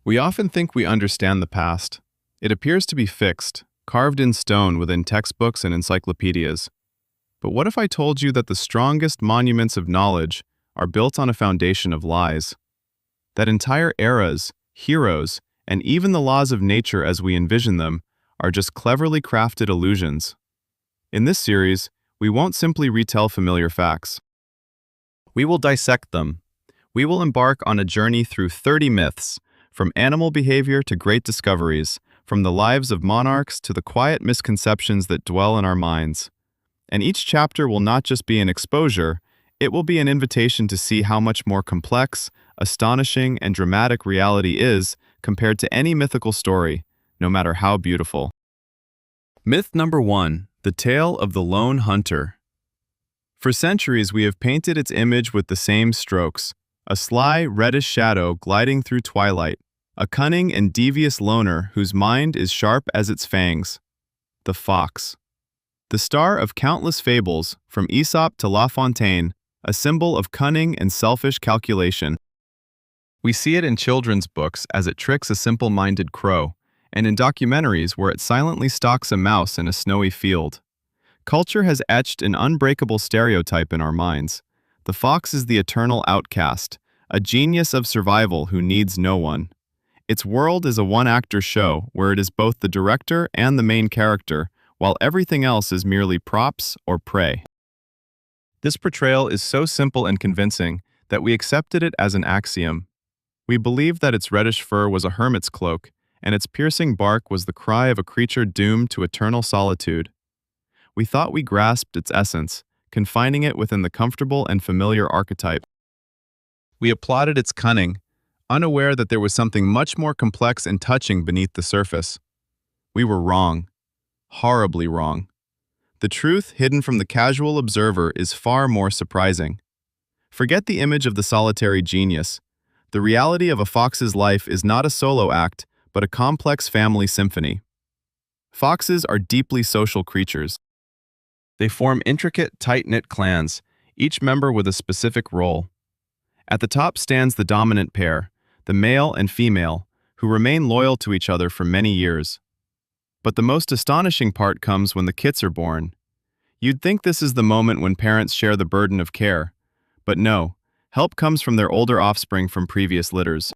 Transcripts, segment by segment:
We often think we understand the past. It appears to be fixed, carved in stone within textbooks and encyclopedias. But what if I told you that the strongest monuments of knowledge are built on a foundation of lies? That entire eras, heroes, and even the laws of nature as we envision them are just cleverly crafted illusions. In this series, we won't simply retell familiar facts. We will dissect them. We will embark on a journey through 30 myths, from animal behavior to great discoveries, from the lives of monarchs to the quiet misconceptions that dwell in our minds. And each chapter will not just be an exposure, it will be an invitation to see how much more complex, astonishing, and dramatic reality is compared to any mythical story, no matter how beautiful. Myth number 1, the tale of the lone hunter. For centuries we have painted its image with the same strokes, a sly, reddish shadow gliding through twilight, a cunning and devious loner whose mind is sharp as its fangs. The fox. The star of countless fables, from Aesop to La Fontaine, a symbol of cunning and selfish calculation. We see it in children's books as it tricks a simple-minded crow, and in documentaries where it silently stalks a mouse in a snowy field. Culture has etched an unbreakable stereotype in our minds. The fox is the eternal outcast, a genius of survival who needs no one. Its world is a one-actor show where it is both the director and the main character, while everything else is merely props or prey. This portrayal is so simple and convincing that we accepted it as an axiom. We believed that its reddish fur was a hermit's cloak, and its piercing bark was the cry of a creature doomed to eternal solitude. We thought we grasped its essence, confining it within the comfortable and familiar archetype. We applauded its cunning, unaware that there was something much more complex and touching beneath the surface. We were wrong. Horribly wrong. The truth hidden from the casual observer is far more surprising. Forget the image of the solitary genius. The reality of a fox's life is not a solo act, but a complex family symphony. Foxes are deeply social creatures. They form intricate, tight-knit clans, each member with a specific role. At the top stands the dominant pair, the male and female, who remain loyal to each other for many years. But the most astonishing part comes when the kits are born. You'd think this is the moment when parents share the burden of care. But no, help comes from their older offspring from previous litters.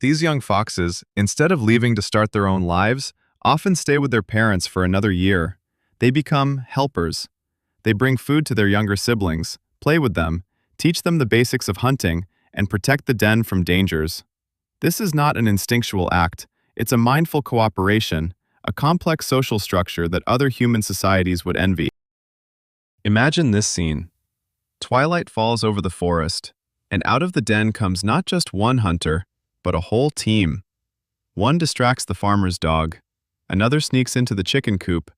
These young foxes, instead of leaving to start their own lives, often stay with their parents for another year. They become helpers. They bring food to their younger siblings, play with them, teach them the basics of hunting, and protect the den from dangers. This is not an instinctual act, it's a mindful cooperation, a complex social structure that other human societies would envy. Imagine this scene. Twilight falls over the forest, and out of the den comes not just one hunter, but a whole team. One distracts the farmer's dog, another sneaks into the chicken coop,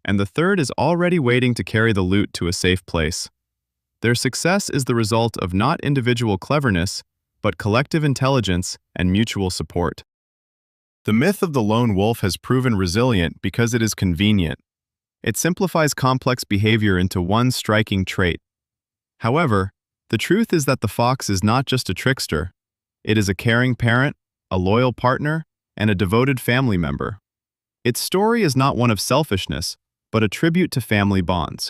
and the third is already waiting to carry the loot to a safe place. Their success is the result of not individual cleverness, but collective intelligence and mutual support. The myth of the lone wolf has proven resilient because it is convenient. It simplifies complex behavior into one striking trait. However, the truth is that the fox is not just a trickster. It is a caring parent, a loyal partner, and a devoted family member. Its story is not one of selfishness, but a tribute to family bonds.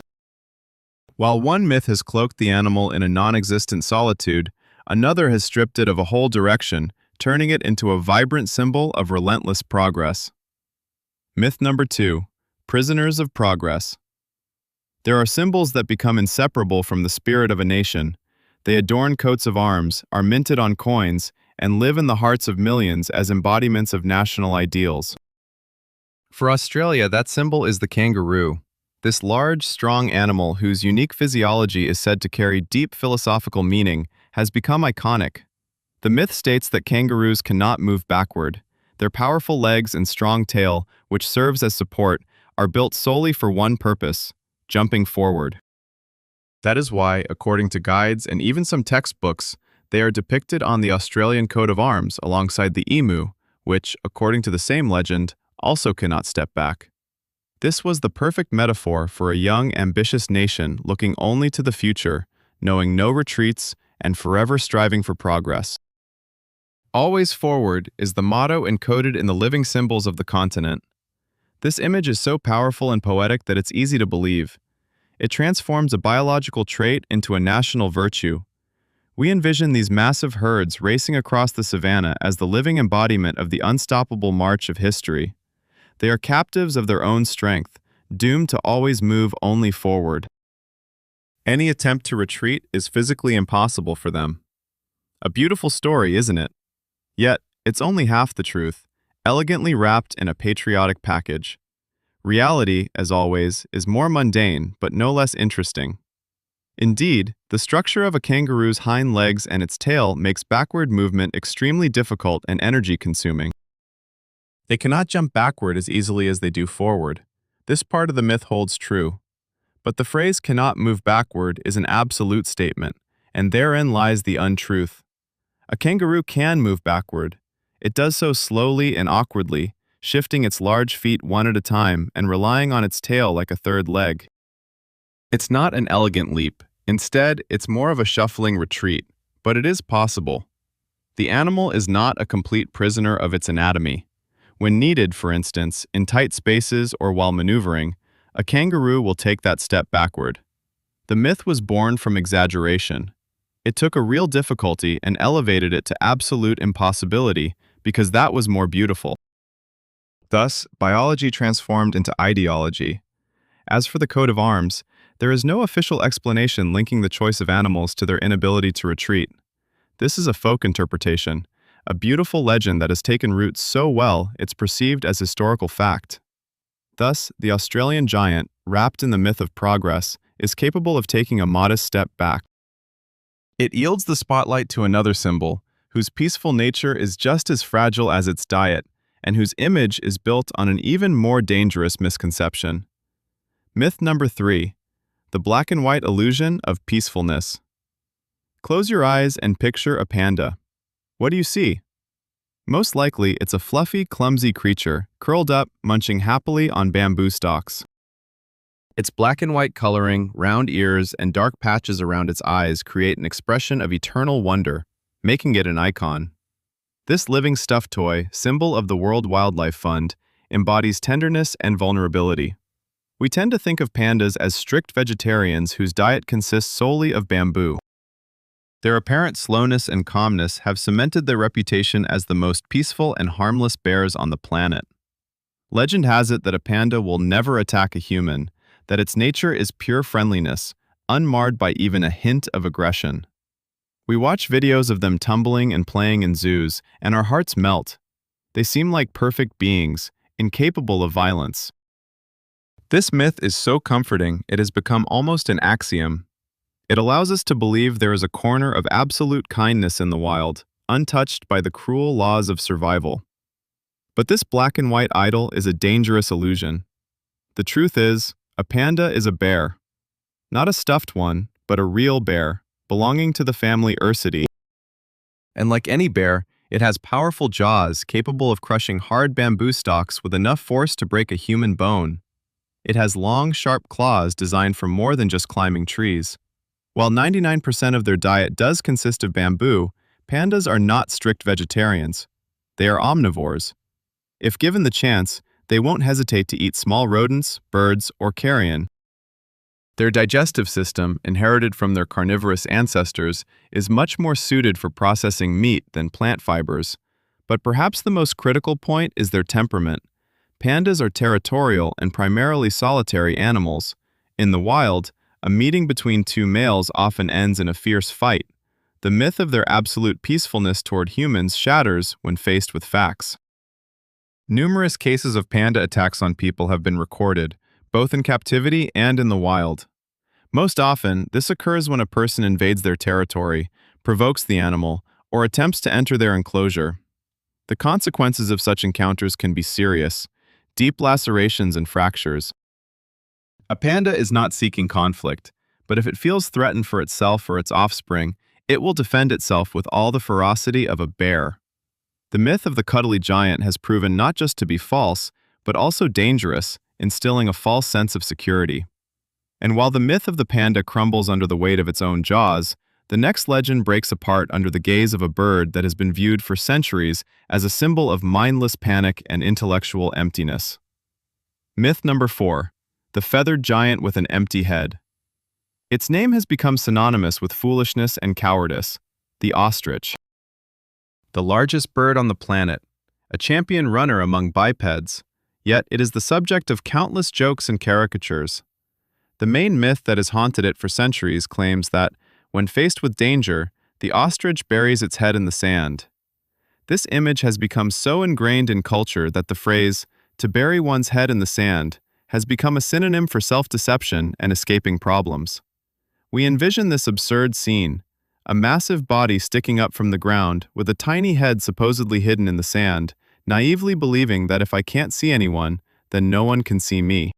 While one myth has cloaked the animal in a non-existent solitude, another has stripped it of a whole direction, turning it into a vibrant symbol of relentless progress. Myth number 2, prisoners of progress. There are symbols that become inseparable from the spirit of a nation. They adorn coats of arms, are minted on coins, and live in the hearts of millions as embodiments of national ideals. For Australia, that symbol is the kangaroo. This large, strong animal whose unique physiology is said to carry deep philosophical meaning has become iconic. The myth states that kangaroos cannot move backward. Their powerful legs and strong tail, which serves as support, are built solely for one purpose: jumping forward. That is why, according to guides and even some textbooks, they are depicted on the Australian coat of arms alongside the emu, which, according to the same legend, also cannot step back. This was the perfect metaphor for a young, ambitious nation looking only to the future, knowing no retreats, and forever striving for progress. Always forward is the motto encoded in the living symbols of the continent. This image is so powerful and poetic that it's easy to believe. It transforms a biological trait into a national virtue. We envision these massive herds racing across the savanna as the living embodiment of the unstoppable march of history. They are captives of their own strength, doomed to always move only forward. Any attempt to retreat is physically impossible for them. A beautiful story, isn't it? Yet, it's only half the truth, elegantly wrapped in a patriotic package. Reality, as always, is more mundane but no less interesting. Indeed, the structure of a kangaroo's hind legs and its tail makes backward movement extremely difficult and energy-consuming. They cannot jump backward as easily as they do forward. This part of the myth holds true. But the phrase "cannot move backward" is an absolute statement, and therein lies the untruth. A kangaroo can move backward. It does so slowly and awkwardly, shifting its large feet one at a time and relying on its tail like a third leg. It's not an elegant leap. Instead, it's more of a shuffling retreat, but it is possible. The animal is not a complete prisoner of its anatomy. When needed, for instance, in tight spaces or while maneuvering, a kangaroo will take that step backward. The myth was born from exaggeration. It took a real difficulty and elevated it to absolute impossibility because that was more beautiful. Thus, biology transformed into ideology. As for the coat of arms, there is no official explanation linking the choice of animals to their inability to retreat. This is a folk interpretation, a beautiful legend that has taken root so well it's perceived as historical fact. Thus, the Australian giant, wrapped in the myth of progress, is capable of taking a modest step back. It yields the spotlight to another symbol, whose peaceful nature is just as fragile as its diet, and whose image is built on an even more dangerous misconception. Myth number 3. The black and white illusion of peacefulness. Close your eyes and picture a panda. What do you see? Most likely, it's a fluffy, clumsy creature, curled up, munching happily on bamboo stalks. Its black and white coloring, round ears, and dark patches around its eyes create an expression of eternal wonder, making it an icon. This living stuffed toy, symbol of the World Wildlife Fund, embodies tenderness and vulnerability. We tend to think of pandas as strict vegetarians whose diet consists solely of bamboo. Their apparent slowness and calmness have cemented their reputation as the most peaceful and harmless bears on the planet. Legend has it that a panda will never attack a human, that its nature is pure friendliness, unmarred by even a hint of aggression. We watch videos of them tumbling and playing in zoos, and our hearts melt. They seem like perfect beings, incapable of violence. This myth is so comforting it has become almost an axiom. It allows us to believe there is a corner of absolute kindness in the wild, untouched by the cruel laws of survival. But this black and white idol is a dangerous illusion. The truth is, a panda is a bear. Not a stuffed one, but a real bear, belonging to the family Ursidae. And like any bear, it has powerful jaws capable of crushing hard bamboo stalks with enough force to break a human bone. It has long, sharp claws designed for more than just climbing trees. While 99% of their diet does consist of bamboo, pandas are not strict vegetarians. They are omnivores. If given the chance, they won't hesitate to eat small rodents, birds, or carrion. Their digestive system, inherited from their carnivorous ancestors, is much more suited for processing meat than plant fibers. But perhaps the most critical point is their temperament. Pandas are territorial and primarily solitary animals. In the wild, a meeting between two males often ends in a fierce fight. The myth of their absolute peacefulness toward humans shatters when faced with facts. Numerous cases of panda attacks on people have been recorded, both in captivity and in the wild. Most often, this occurs when a person invades their territory, provokes the animal, or attempts to enter their enclosure. The consequences of such encounters can be serious: deep lacerations and fractures. A panda is not seeking conflict, but if it feels threatened for itself or its offspring, it will defend itself with all the ferocity of a bear. The myth of the cuddly giant has proven not just to be false, but also dangerous, instilling a false sense of security. And while the myth of the panda crumbles under the weight of its own jaws, The next legend breaks apart under the gaze of a bird that has been viewed for centuries as a symbol of mindless panic and intellectual emptiness. Myth number 4. The feathered giant with an empty head. Its name has become synonymous with foolishness and cowardice. The ostrich. The largest bird on the planet, a champion runner among bipeds, yet it is the subject of countless jokes and caricatures. The main myth that has haunted it for centuries claims that, when faced with danger, the ostrich buries its head in the sand. This image has become so ingrained in culture that the phrase, "to bury one's head in the sand," has become a synonym for self-deception and escaping problems. We envision this absurd scene, a massive body sticking up from the ground with a tiny head supposedly hidden in the sand, naively believing that if I can't see anyone, then no one can see me.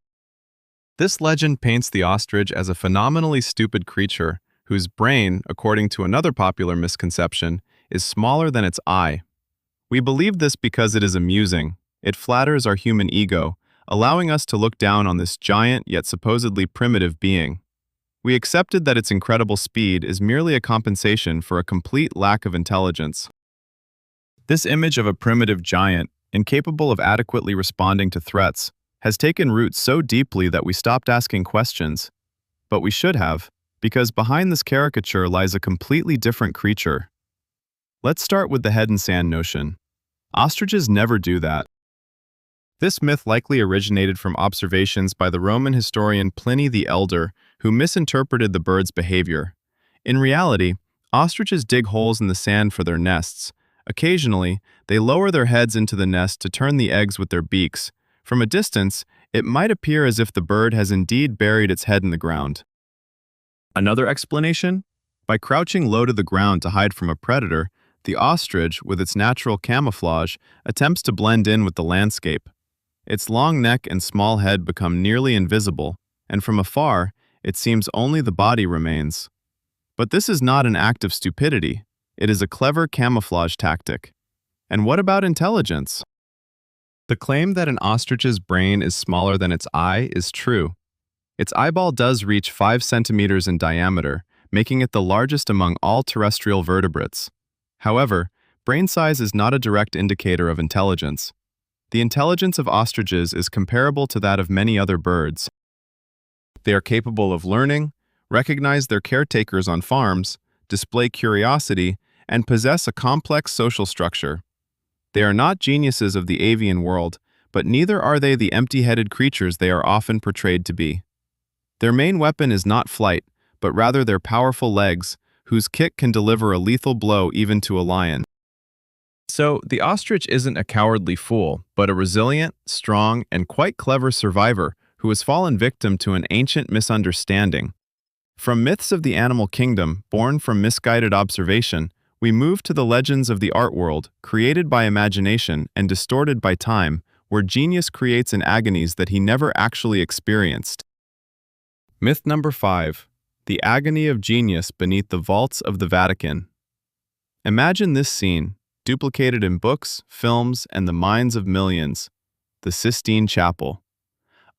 This legend paints the ostrich as a phenomenally stupid creature whose brain, according to another popular misconception, is smaller than its eye. We believe this because it is amusing. It flatters our human ego, allowing us to look down on this giant yet supposedly primitive being. We accepted that its incredible speed is merely a compensation for a complete lack of intelligence. This image of a primitive giant, incapable of adequately responding to threats, has taken root so deeply that we stopped asking questions. But we should have, because behind this caricature lies a completely different creature. Let's start with the head in sand notion. Ostriches never do that. This myth likely originated from observations by the Roman historian Pliny the Elder, who misinterpreted the bird's behavior. In reality, ostriches dig holes in the sand for their nests. Occasionally, they lower their heads into the nest to turn the eggs with their beaks. From a distance, it might appear as if the bird has indeed buried its head in the ground. Another explanation? By crouching low to the ground to hide from a predator, the ostrich, with its natural camouflage, attempts to blend in with the landscape. Its long neck and small head become nearly invisible, and from afar, it seems only the body remains. But this is not an act of stupidity. It is a clever camouflage tactic. And what about intelligence? The claim that an ostrich's brain is smaller than its eye is true. Its eyeball does reach 5 centimeters in diameter, making it the largest among all terrestrial vertebrates. However, brain size is not a direct indicator of intelligence. The intelligence of ostriches is comparable to that of many other birds. They are capable of learning, recognize their caretakers on farms, display curiosity, and possess a complex social structure. They are not geniuses of the avian world, but neither are they the empty-headed creatures they are often portrayed to be. Their main weapon is not flight, but rather their powerful legs, whose kick can deliver a lethal blow even to a lion. So, the ostrich isn't a cowardly fool, but a resilient, strong, and quite clever survivor who has fallen victim to an ancient misunderstanding. From myths of the animal kingdom, born from misguided observation, we move to the legends of the art world, created by imagination and distorted by time, where genius creates in agonies that he never actually experienced. Myth number 5. The agony of genius beneath the vaults of the Vatican. Imagine this scene, duplicated in books, films, and the minds of millions. The Sistine Chapel.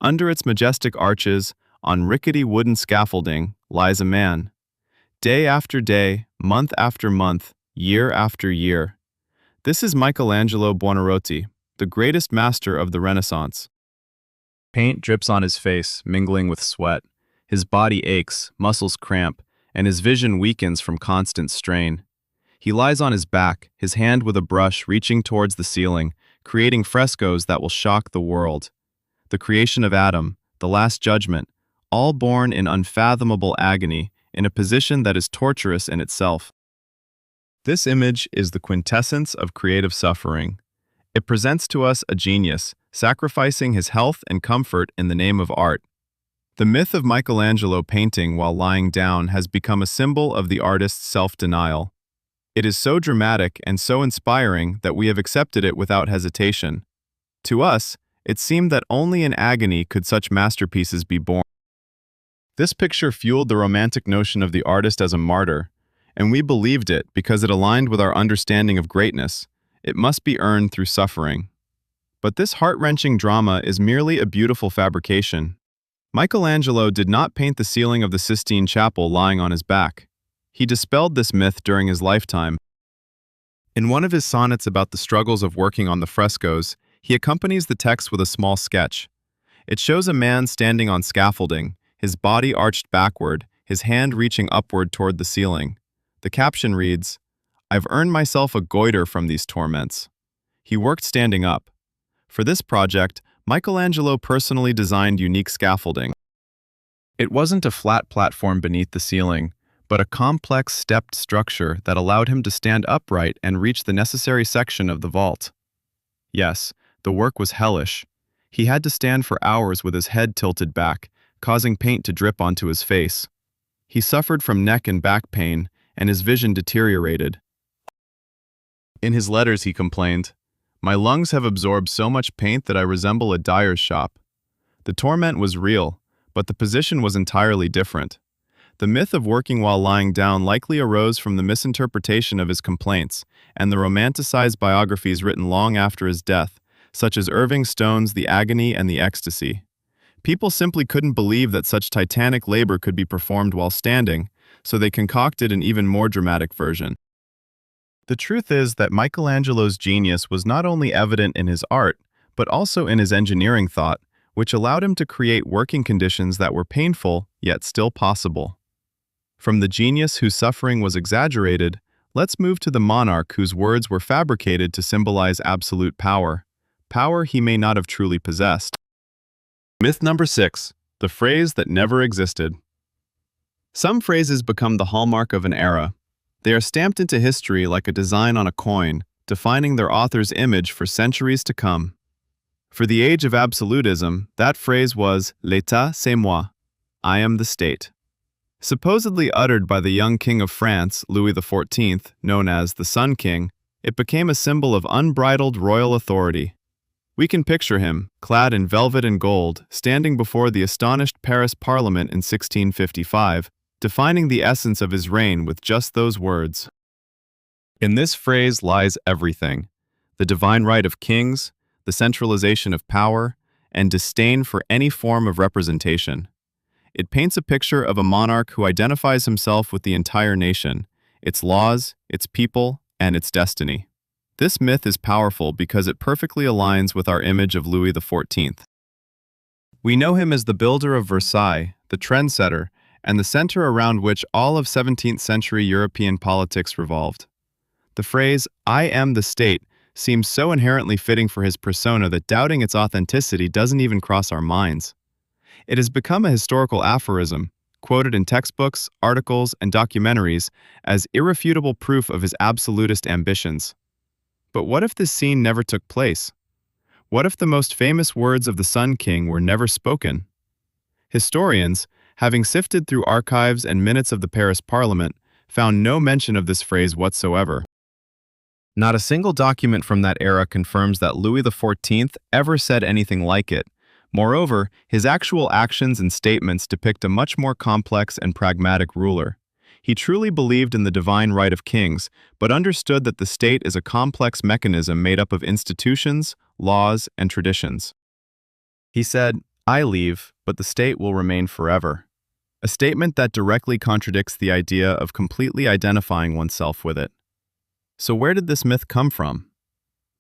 Under its majestic arches, on rickety wooden scaffolding, lies a man. Day after day, month after month, year after year. This is Michelangelo Buonarroti, the greatest master of the Renaissance. Paint drips on his face, mingling with sweat. His body aches, muscles cramp, and his vision weakens from constant strain. He lies on his back, his hand with a brush reaching towards the ceiling, creating frescoes that will shock the world. The creation of Adam, the Last Judgment, all born in unfathomable agony, in a position that is torturous in itself. This image is the quintessence of creative suffering. It presents to us a genius, sacrificing his health and comfort in the name of art. The myth of Michelangelo painting while lying down has become a symbol of the artist's self-denial. It is so dramatic and so inspiring that we have accepted it without hesitation. To us, it seemed that only in agony could such masterpieces be born. This picture fueled the romantic notion of the artist as a martyr, and we believed it because it aligned with our understanding of greatness. It must be earned through suffering. But this heart-wrenching drama is merely a beautiful fabrication. Michelangelo did not paint the ceiling of the Sistine Chapel lying on his back. He dispelled this myth during his lifetime. In one of his sonnets about the struggles of working on the frescoes, he accompanies the text with a small sketch. It shows a man standing on scaffolding, his body arched backward, his hand reaching upward toward the ceiling. The caption reads, "I've earned myself a goiter from these torments." He worked standing up. For this project, Michelangelo personally designed unique scaffolding. It wasn't a flat platform beneath the ceiling, but a complex stepped structure that allowed him to stand upright and reach the necessary section of the vault. Yes, the work was hellish. He had to stand for hours with his head tilted back, causing paint to drip onto his face. He suffered from neck and back pain, and his vision deteriorated. In his letters he complained, "My lungs have absorbed so much paint that I resemble a dyer's shop." The torment was real, but the position was entirely different. The myth of working while lying down likely arose from the misinterpretation of his complaints and the romanticized biographies written long after his death, such as Irving Stone's The Agony and the Ecstasy. People simply couldn't believe that such titanic labor could be performed while standing, so they concocted an even more dramatic version. The truth is that Michelangelo's genius was not only evident in his art, but also in his engineering thought, which allowed him to create working conditions that were painful, yet still possible. From the genius whose suffering was exaggerated, let's move to the monarch whose words were fabricated to symbolize absolute power, power he may not have truly possessed. Myth number 6, the phrase that never existed. Some phrases become the hallmark of an era. They are stamped into history like a design on a coin, defining their author's image for centuries to come. For the age of absolutism, that phrase was "L'État, c'est moi," I am the state. Supposedly uttered by the young king of France, Louis XIV, known as the Sun King, it became a symbol of unbridled royal authority. We can picture him, clad in velvet and gold, standing before the astonished Paris Parliament in 1655, defining the essence of his reign with just those words. In this phrase lies everything: the divine right of kings, the centralization of power, and disdain for any form of representation. It paints a picture of a monarch who identifies himself with the entire nation, its laws, its people, and its destiny. This myth is powerful because it perfectly aligns with our image of Louis XIV. We know him as the builder of Versailles, the trendsetter, and the center around which all of 17th century European politics revolved. The phrase, "I am the state," seems so inherently fitting for his persona that doubting its authenticity doesn't even cross our minds. It has become a historical aphorism, quoted in textbooks, articles, and documentaries as irrefutable proof of his absolutist ambitions. But what if this scene never took place? What if the most famous words of the Sun King were never spoken? Historians, having sifted through archives and minutes of the Paris Parliament, found no mention of this phrase whatsoever. Not a single document from that era confirms that Louis XIV ever said anything like it. Moreover, his actual actions and statements depict a much more complex and pragmatic ruler. He truly believed in the divine right of kings, but understood that the state is a complex mechanism made up of institutions, laws, and traditions. He said, "I leave, but the state will remain forever," a statement that directly contradicts the idea of completely identifying oneself with it. So where did this myth come from?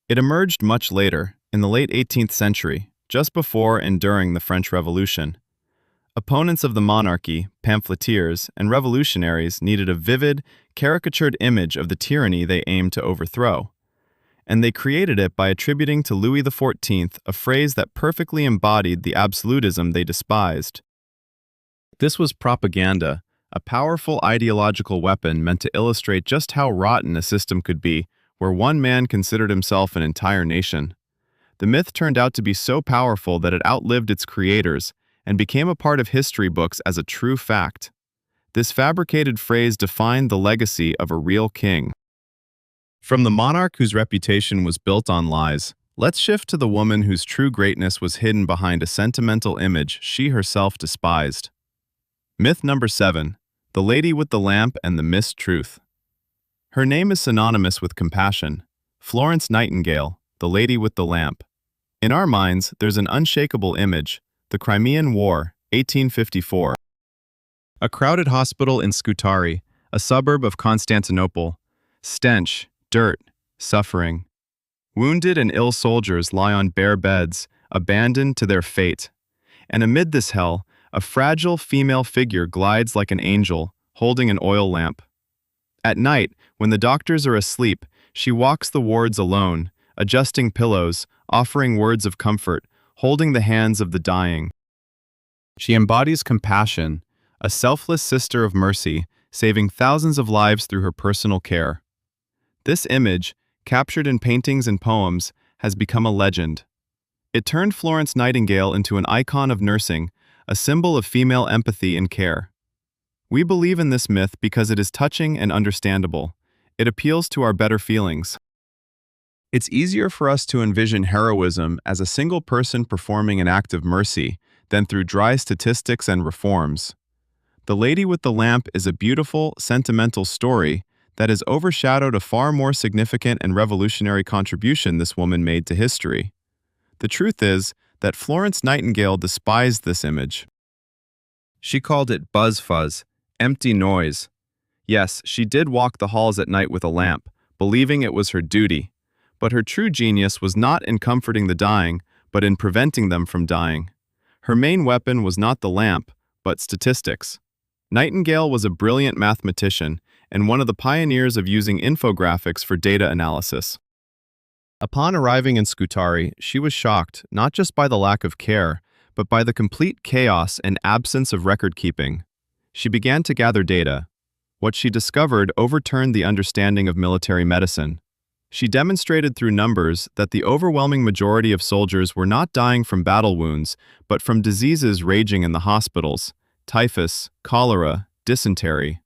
It emerged much later, in the late 18th century, just before and during the French Revolution. Opponents of the monarchy, pamphleteers, and revolutionaries needed a vivid, caricatured image of the tyranny they aimed to overthrow. And they created it by attributing to Louis XIV a phrase that perfectly embodied the absolutism they despised. This was propaganda, a powerful ideological weapon meant to illustrate just how rotten a system could be, where one man considered himself an entire nation. The myth turned out to be so powerful that it outlived its creators and became a part of history books as a true fact. This fabricated phrase defined the legacy of a real king. From the monarch whose reputation was built on lies, let's shift to the woman whose true greatness was hidden behind a sentimental image she herself despised. Myth number 7, the lady with the lamp and the mistruth. Her name is synonymous with compassion. Florence Nightingale, the lady with the lamp. In our minds, there's an unshakable image: the Crimean War, 1854. A crowded hospital in Scutari, a suburb of Constantinople. Stench, dirt, suffering. Wounded and ill soldiers lie on bare beds, abandoned to their fate. And amid this hell, a fragile female figure glides like an angel, holding an oil lamp. At night, when the doctors are asleep, she walks the wards alone, adjusting pillows, offering words of comfort, holding the hands of the dying. She embodies compassion, a selfless sister of mercy, saving thousands of lives through her personal care. This image, captured in paintings and poems, has become a legend. It turned Florence Nightingale into an icon of nursing, a symbol of female empathy and care. We believe in this myth because it is touching and understandable. It appeals to our better feelings. It's easier for us to envision heroism as a single person performing an act of mercy than through dry statistics and reforms. The Lady with the Lamp is a beautiful, sentimental story that has overshadowed a far more significant and revolutionary contribution this woman made to history. The truth is that Florence Nightingale despised this image. She called it buzz-fuzz, empty noise. Yes, she did walk the halls at night with a lamp, believing it was her duty. But her true genius was not in comforting the dying, but in preventing them from dying. Her main weapon was not the lamp, but statistics. Nightingale was a brilliant mathematician and one of the pioneers of using infographics for data analysis. Upon arriving in Scutari, she was shocked not just by the lack of care, but by the complete chaos and absence of record-keeping. She began to gather data. What she discovered overturned the understanding of military medicine. She demonstrated through numbers that the overwhelming majority of soldiers were not dying from battle wounds, but from diseases raging in the hospitals: typhus, cholera, dysentery.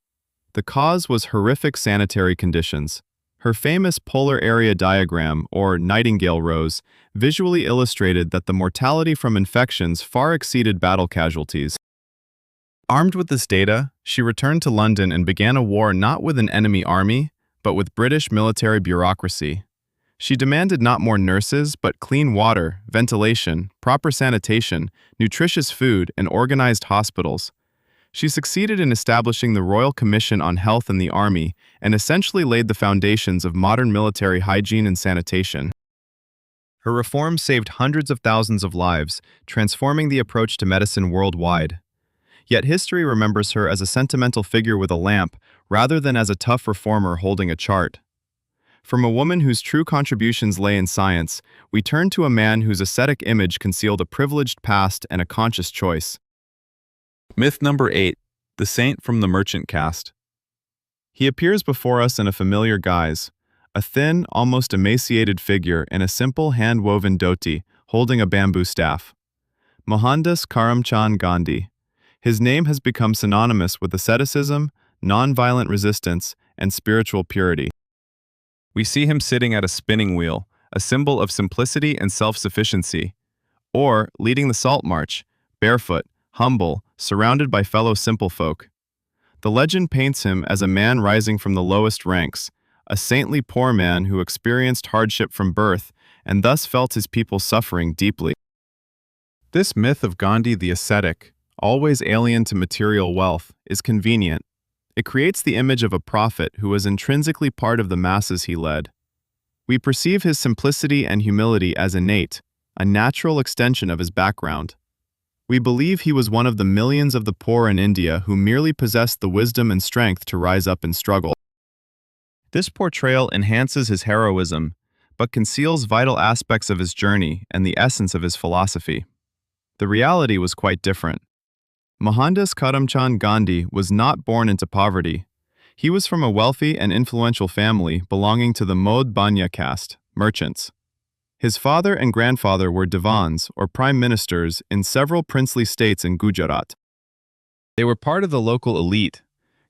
The cause was horrific sanitary conditions. Her famous polar area diagram, or Nightingale Rose, visually illustrated that the mortality from infections far exceeded battle casualties. Armed with this data, she returned to London and began a war not with an enemy army, but with British military bureaucracy. She demanded not more nurses, but clean water, ventilation, proper sanitation, nutritious food, and organized hospitals. She succeeded in establishing the Royal Commission on Health in the Army and essentially laid the foundations of modern military hygiene and sanitation. Her reforms saved hundreds of thousands of lives, transforming the approach to medicine worldwide. Yet history remembers her as a sentimental figure with a lamp, rather than as a tough reformer holding a chart. From a woman whose true contributions lay in science, we turn to a man whose ascetic image concealed a privileged past and a conscious choice. Myth number 8. The Saint from the Merchant Caste. He appears before us in a familiar guise, a thin, almost emaciated figure in a simple hand-woven dhoti, holding a bamboo staff. Mohandas Karamchand Gandhi. His name has become synonymous with asceticism, non-violent resistance, and spiritual purity. We see him sitting at a spinning wheel, a symbol of simplicity and self-sufficiency, or leading the salt march, barefoot, humble, surrounded by fellow simple folk. The legend paints him as a man rising from the lowest ranks, a saintly poor man who experienced hardship from birth and thus felt his people suffering deeply. This myth of Gandhi the ascetic, always alien to material wealth, is convenient. It creates the image of a prophet who was intrinsically part of the masses he led. We perceive his simplicity and humility as innate, a natural extension of his background. We believe he was one of the millions of the poor in India who merely possessed the wisdom and strength to rise up and struggle. This portrayal enhances his heroism, but conceals vital aspects of his journey and the essence of his philosophy. The reality was quite different. Mohandas Karamchand Gandhi was not born into poverty. He was from a wealthy and influential family belonging to the Modh Banya caste, merchants. His father and grandfather were divans, or prime ministers, in several princely states in Gujarat. They were part of the local elite.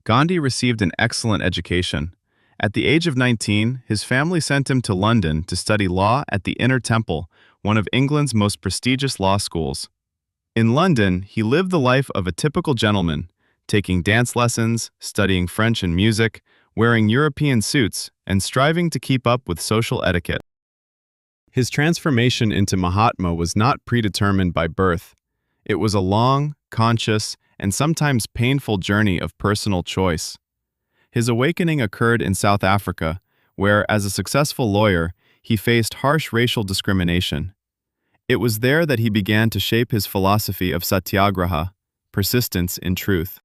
Gandhi received an excellent education. At the age of 19, his family sent him to London to study law at the Inner Temple, one of England's most prestigious law schools. In London, he lived the life of a typical gentleman, taking dance lessons, studying French and music, wearing European suits, and striving to keep up with social etiquette. His transformation into Mahatma was not predetermined by birth. It was a long, conscious, and sometimes painful journey of personal choice. His awakening occurred in South Africa, where, as a successful lawyer, he faced harsh racial discrimination. It was there that he began to shape his philosophy of satyagraha, persistence in truth.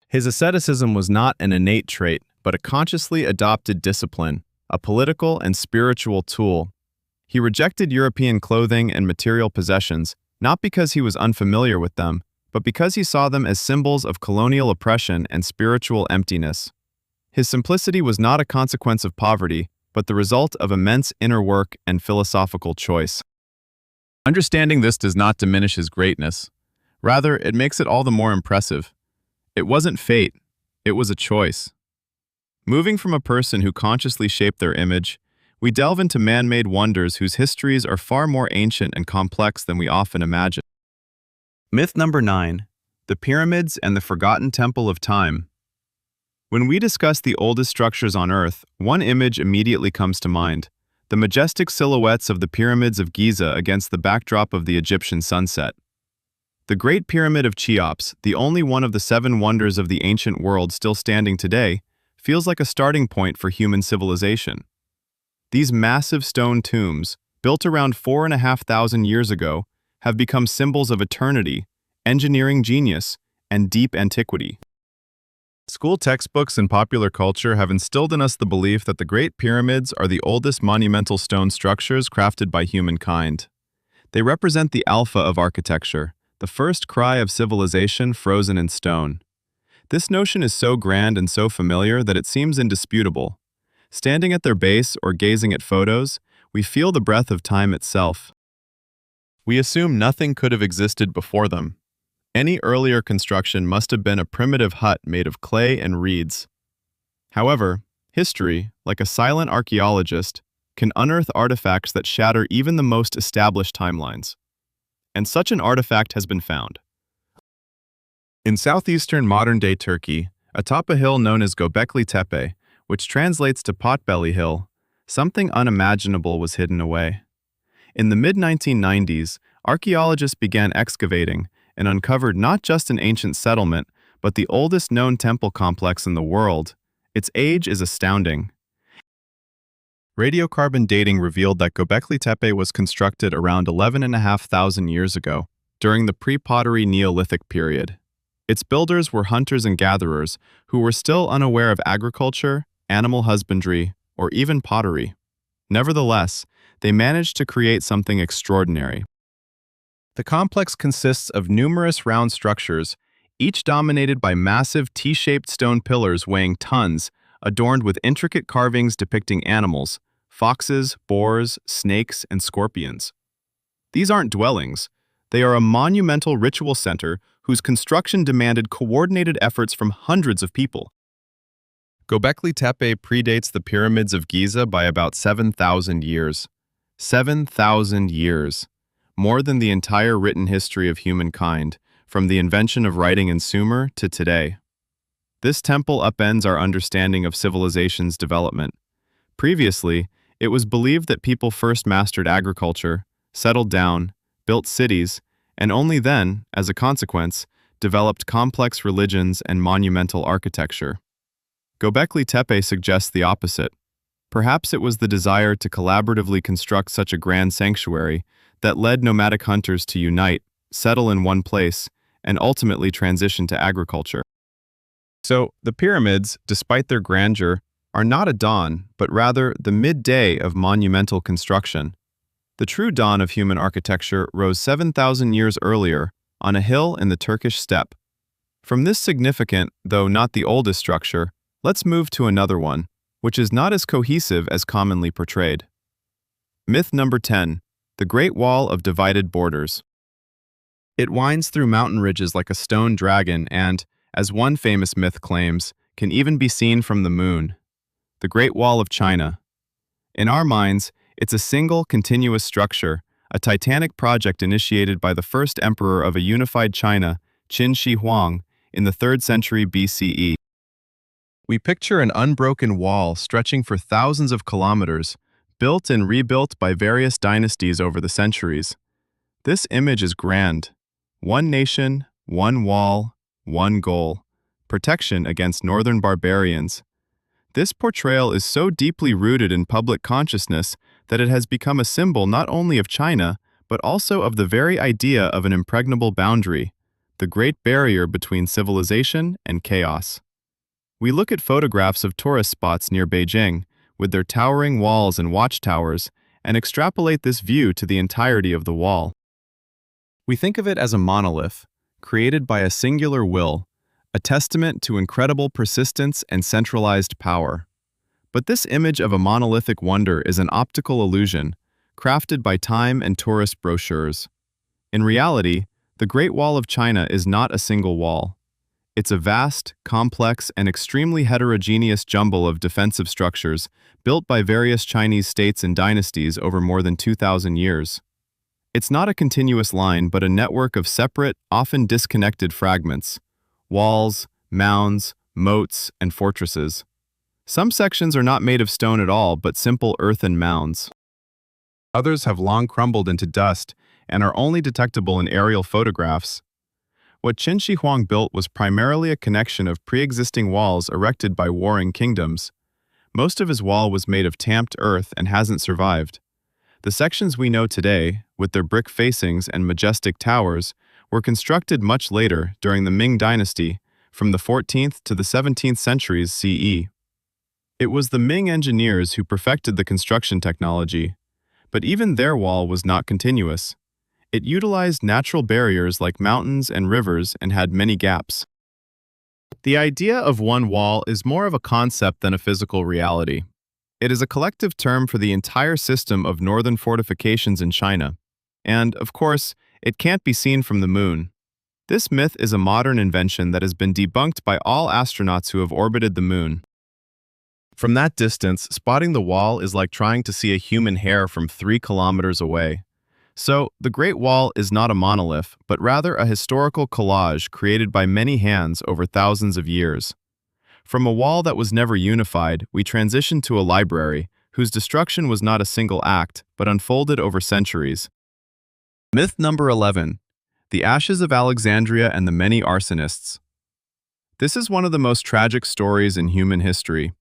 His asceticism was not an innate trait, but a consciously adopted discipline, a political and spiritual tool. He rejected European clothing and material possessions, not because he was unfamiliar with them, but because he saw them as symbols of colonial oppression and spiritual emptiness. His simplicity was not a consequence of poverty, but the result of immense inner work and philosophical choice. Understanding this does not diminish his greatness. Rather, it makes it all the more impressive. It wasn't fate, it was a choice. Moving from a person who consciously shaped their image, we delve into man-made wonders whose histories are far more ancient and complex than we often imagine. Myth number 9. The Pyramids and the Forgotten Temple of Time. When we discuss the oldest structures on Earth, one image immediately comes to mind: the majestic silhouettes of the pyramids of Giza against the backdrop of the Egyptian sunset. The Great Pyramid of Cheops, the only one of the 7 wonders of the ancient world still standing today, feels like a starting point for human civilization. These massive stone tombs, built around 4,500 years ago, have become symbols of eternity, engineering genius, and deep antiquity. School textbooks and popular culture have instilled in us the belief that the Great Pyramids are the oldest monumental stone structures crafted by humankind. They represent the alpha of architecture, the first cry of civilization frozen in stone. This notion is so grand and so familiar that it seems indisputable. Standing at their base or gazing at photos, we feel the breath of time itself. We assume nothing could have existed before them. Any earlier construction must have been a primitive hut made of clay and reeds. However, history, like a silent archaeologist, can unearth artifacts that shatter even the most established timelines. And such an artifact has been found. In southeastern modern-day Turkey, atop a hill known as Göbekli Tepe, which translates to Potbelly Hill, something unimaginable was hidden away. In the mid-1990s, archaeologists began excavating and uncovered not just an ancient settlement, but the oldest known temple complex in the world. Its age is astounding. Radiocarbon dating revealed that Göbekli Tepe was constructed around 11,500 years ago, during the pre-pottery Neolithic period. Its builders were hunters and gatherers who were still unaware of agriculture, animal husbandry, or even pottery. Nevertheless, they managed to create something extraordinary. The complex consists of numerous round structures, each dominated by massive T-shaped stone pillars weighing tons, adorned with intricate carvings depicting animals: foxes, boars, snakes, and scorpions. These aren't dwellings. They are a monumental ritual center whose construction demanded coordinated efforts from hundreds of people. Göbekli Tepe predates the pyramids of Giza by about 7,000 years. 7,000 years. More than the entire written history of humankind, from the invention of writing in Sumer to today. This temple upends our understanding of civilization's development. Previously, it was believed that people first mastered agriculture, settled down, built cities, and only then, as a consequence, developed complex religions and monumental architecture. Göbekli Tepe suggests the opposite. Perhaps it was the desire to collaboratively construct such a grand sanctuary that led nomadic hunters to unite, settle in one place, and ultimately transition to agriculture. So, the pyramids, despite their grandeur, are not a dawn, but rather the midday of monumental construction. The true dawn of human architecture rose 7,000 years earlier on a hill in the Turkish steppe. From this significant, though not the oldest structure, let's move to another one, which is not as cohesive as commonly portrayed. Myth number 10. The Great Wall of Divided Borders. It winds through mountain ridges like a stone dragon and, as one famous myth claims, can even be seen from the moon. The Great Wall of China. In our minds, it's a single, continuous structure, a titanic project initiated by the first emperor of a unified China, Qin Shi Huang, in the 3rd century BCE. We picture an unbroken wall stretching for thousands of kilometers, built and rebuilt by various dynasties over the centuries. This image is grand. One nation, one wall, one goal: protection against northern barbarians. This portrayal is so deeply rooted in public consciousness that it has become a symbol not only of China, but also of the very idea of an impregnable boundary, the great barrier between civilization and chaos. We look at photographs of tourist spots near Beijing, with their towering walls and watchtowers, and extrapolate this view to the entirety of the wall. We think of it as a monolith, created by a singular will, a testament to incredible persistence and centralized power. But this image of a monolithic wonder is an optical illusion, crafted by time and tourist brochures. In reality, the Great Wall of China is not a single wall. It's a vast, complex, and extremely heterogeneous jumble of defensive structures built by various Chinese states and dynasties over more than 2,000 years. It's not a continuous line, but a network of separate, often disconnected fragments: walls, mounds, moats, and fortresses. Some sections are not made of stone at all, but simple earthen mounds. Others have long crumbled into dust and are only detectable in aerial photographs. What Qin Shi Huang built was primarily a connection of pre-existing walls erected by warring kingdoms. Most of his wall was made of tamped earth and hasn't survived. The sections we know today, with their brick facings and majestic towers, were constructed much later during the Ming Dynasty, from the 14th to the 17th centuries CE. It was the Ming engineers who perfected the construction technology, but even their wall was not continuous. It utilized natural barriers like mountains and rivers and had many gaps. The idea of one wall is more of a concept than a physical reality. It is a collective term for the entire system of northern fortifications in China. And, of course, it can't be seen from the moon. This myth is a modern invention that has been debunked by all astronauts who have orbited the moon. From that distance, spotting the wall is like trying to see a human hair from 3 kilometers away. So, the Great Wall is not a monolith, but rather a historical collage created by many hands over thousands of years. From a wall that was never unified, we transitioned to a library, whose destruction was not a single act, but unfolded over centuries. Myth number 11. The Ashes of Alexandria and the Many Arsonists. This is one of the most tragic stories in human history.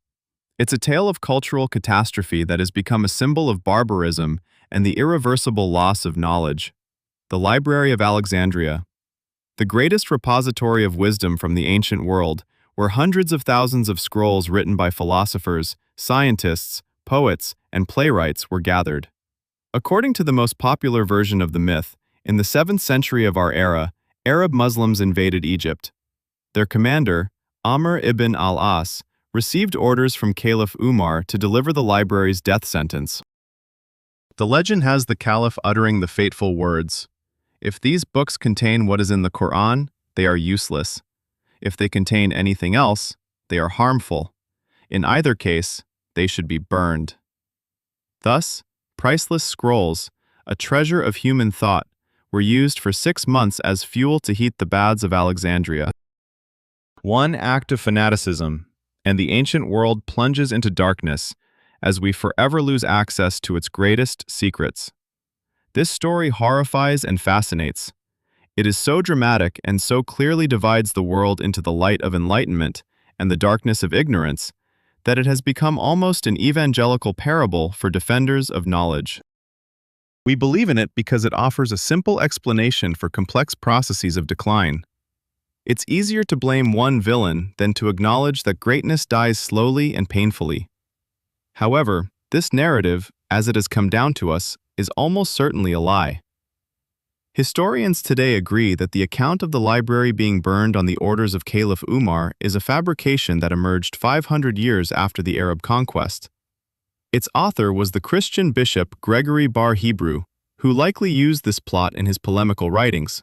It's a tale of cultural catastrophe that has become a symbol of barbarism and the irreversible loss of knowledge. The Library of Alexandria, the greatest repository of wisdom from the ancient world, where hundreds of thousands of scrolls written by philosophers, scientists, poets, and playwrights were gathered. According to the most popular version of the myth, in the 7th century of our era, Arab Muslims invaded Egypt. Their commander, Amr ibn al-As, received orders from Caliph Umar to deliver the library's death sentence. The legend has the caliph uttering the fateful words, "If these books contain what is in the Quran, they are useless. If they contain anything else, they are harmful. In either case, they should be burned." Thus, priceless scrolls, a treasure of human thought, were used for 6 months as fuel to heat the baths of Alexandria. One act of fanaticism, and the ancient world plunges into darkness as we forever lose access to its greatest secrets. This story horrifies and fascinates. It is so dramatic and so clearly divides the world into the light of enlightenment and the darkness of ignorance that it has become almost an evangelical parable for defenders of knowledge. We believe in it because it offers a simple explanation for complex processes of decline. It's easier to blame one villain than to acknowledge that greatness dies slowly and painfully. However, this narrative, as it has come down to us, is almost certainly a lie. Historians today agree that the account of the library being burned on the orders of Caliph Umar is a fabrication that emerged 500 years after the Arab conquest. Its author was the Christian bishop Gregory Bar Hebrew, who likely used this plot in his polemical writings.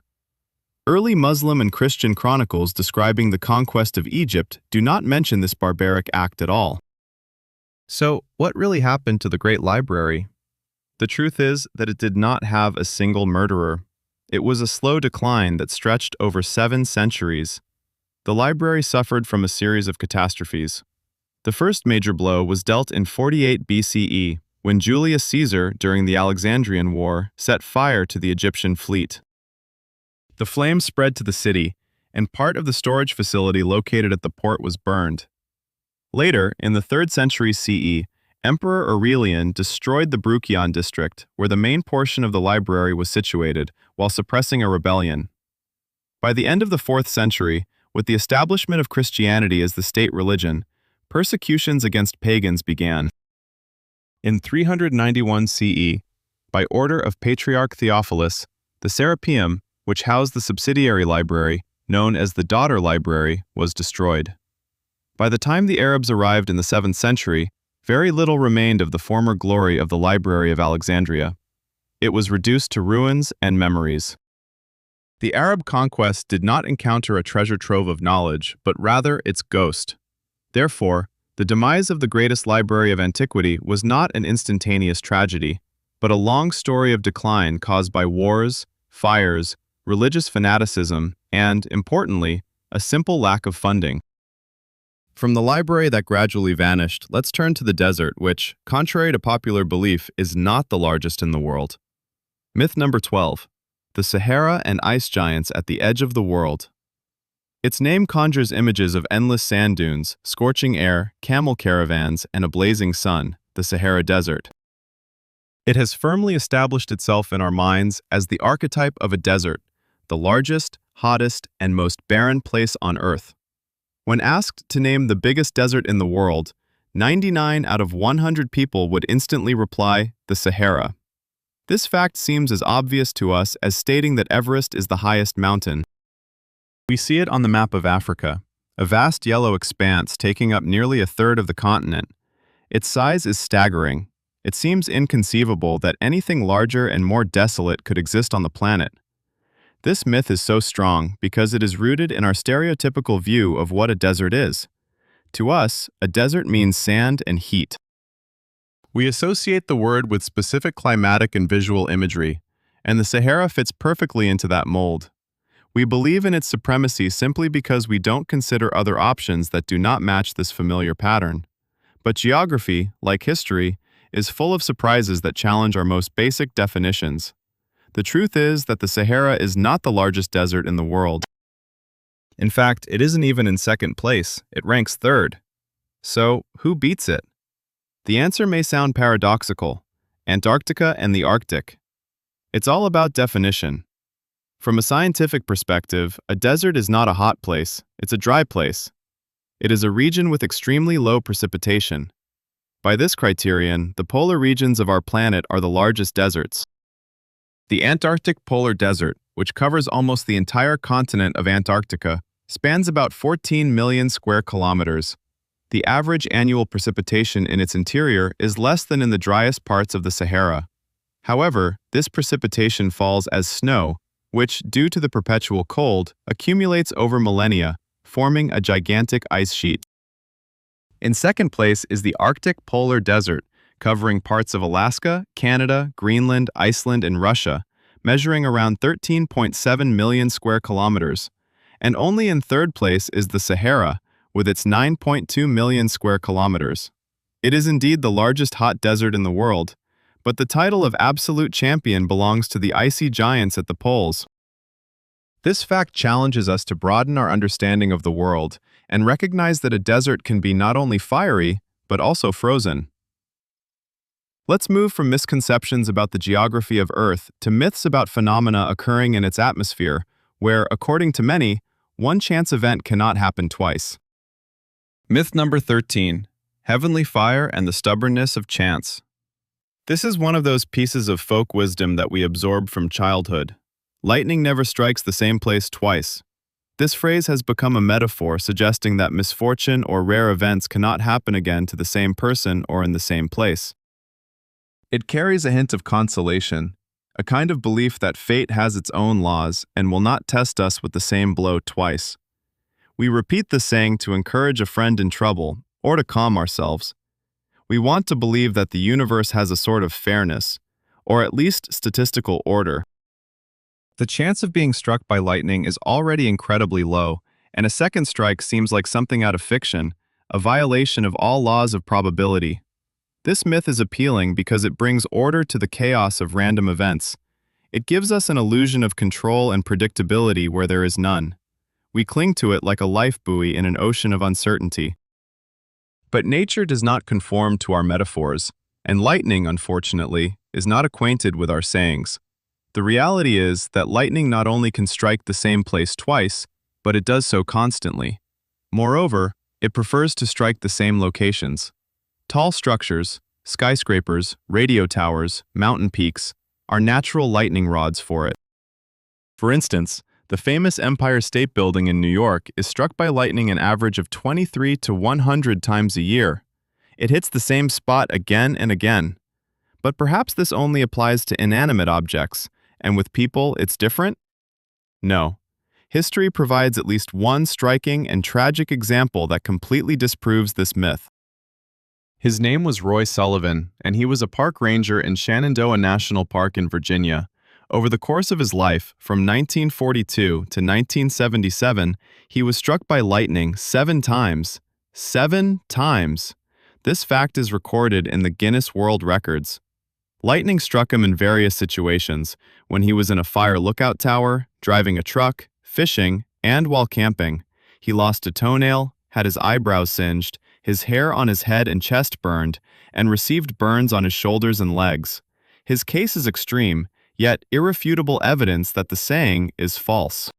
Early Muslim and Christian chronicles describing the conquest of Egypt do not mention this barbaric act at all. So, what really happened to the Great Library? The truth is that it did not have a single murderer. It was a slow decline that stretched over 7 centuries. The library suffered from a series of catastrophes. The first major blow was dealt in 48 BCE, when Julius Caesar, during the Alexandrian War, set fire to the Egyptian fleet. The flames spread to the city, and part of the storage facility located at the port was burned. Later, in the 3rd century CE, Emperor Aurelian destroyed the Bruchion district, where the main portion of the library was situated, while suppressing a rebellion. By the end of the 4th century, with the establishment of Christianity as the state religion, persecutions against pagans began. In 391 CE, by order of Patriarch Theophilus, the Serapeum, which housed the subsidiary library, known as the Daughter Library, was destroyed. By the time the Arabs arrived in the 7th century, very little remained of the former glory of the Library of Alexandria. It was reduced to ruins and memories. The Arab conquest did not encounter a treasure trove of knowledge, but rather its ghost. Therefore, the demise of the greatest library of antiquity was not an instantaneous tragedy, but a long story of decline caused by wars, fires, religious fanaticism, and, importantly, a simple lack of funding. From the library that gradually vanished, let's turn to the desert, which, contrary to popular belief, is not the largest in the world. Myth number 12. The Sahara and ice giants at the edge of the world. Its name conjures images of endless sand dunes, scorching air, camel caravans, and a blazing sun, the Sahara Desert. It has firmly established itself in our minds as the archetype of a desert, the largest, hottest, and most barren place on Earth. When asked to name the biggest desert in the world, 99 out of 100 people would instantly reply, the Sahara. This fact seems as obvious to us as stating that Everest is the highest mountain. We see it on the map of Africa, a vast yellow expanse taking up nearly a third of the continent. Its size is staggering. It seems inconceivable that anything larger and more desolate could exist on the planet. This myth is so strong because it is rooted in our stereotypical view of what a desert is. To us, a desert means sand and heat. We associate the word with specific climatic and visual imagery, and the Sahara fits perfectly into that mold. We believe in its supremacy simply because we don't consider other options that do not match this familiar pattern. But geography, like history, is full of surprises that challenge our most basic definitions. The truth is that the Sahara is not the largest desert in the world. In fact, it isn't even in second place, it ranks third. So, who beats it? The answer may sound paradoxical: Antarctica and the Arctic. It's all about definition. From a scientific perspective, a desert is not a hot place, it's a dry place. It is a region with extremely low precipitation. By this criterion, the polar regions of our planet are the largest deserts. The Antarctic Polar Desert, which covers almost the entire continent of Antarctica, spans about 14 million square kilometers. The average annual precipitation in its interior is less than in the driest parts of the Sahara. However, this precipitation falls as snow, which, due to the perpetual cold, accumulates over millennia, forming a gigantic ice sheet. In second place is the Arctic Polar Desert, covering parts of Alaska, Canada, Greenland, Iceland, and Russia, measuring around 13.7 million square kilometers. And only in third place is the Sahara, with its 9.2 million square kilometers. It is indeed the largest hot desert in the world, but the title of absolute champion belongs to the icy giants at the poles. This fact challenges us to broaden our understanding of the world and recognize that a desert can be not only fiery, but also frozen. Let's move from misconceptions about the geography of Earth to myths about phenomena occurring in its atmosphere, where, according to many, one chance event cannot happen twice. Myth number 13. Heavenly fire and the stubbornness of chance. This is one of those pieces of folk wisdom that we absorb from childhood. Lightning never strikes the same place twice. This phrase has become a metaphor suggesting that misfortune or rare events cannot happen again to the same person or in the same place. It carries a hint of consolation, a kind of belief that fate has its own laws and will not test us with the same blow twice. We repeat the saying to encourage a friend in trouble or to calm ourselves. We want to believe that the universe has a sort of fairness, or at least statistical order. The chance of being struck by lightning is already incredibly low, and a second strike seems like something out of fiction, a violation of all laws of probability. This myth is appealing because it brings order to the chaos of random events. It gives us an illusion of control and predictability where there is none. We cling to it like a life buoy in an ocean of uncertainty. But nature does not conform to our metaphors, and lightning, unfortunately, is not acquainted with our sayings. The reality is that lightning not only can strike the same place twice, but it does so constantly. Moreover, it prefers to strike the same locations. Tall structures, skyscrapers, radio towers, mountain peaks, are natural lightning rods for it. For instance, the famous Empire State Building in New York is struck by lightning an average of 23 to 100 times a year. It hits the same spot again and again. But perhaps this only applies to inanimate objects, and with people it's different? No. History provides at least one striking and tragic example that completely disproves this myth. His name was Roy Sullivan, and he was a park ranger in Shenandoah National Park in Virginia. Over the course of his life, from 1942 to 1977, he was struck by lightning 7 times. 7 times! This fact is recorded in the Guinness World Records. Lightning struck him in various situations, when he was in a fire lookout tower, driving a truck, fishing, and while camping. He lost a toenail, had his eyebrows singed, his hair on his head and chest burned, and received burns on his shoulders and legs. His case is extreme, yet irrefutable evidence that the saying is false.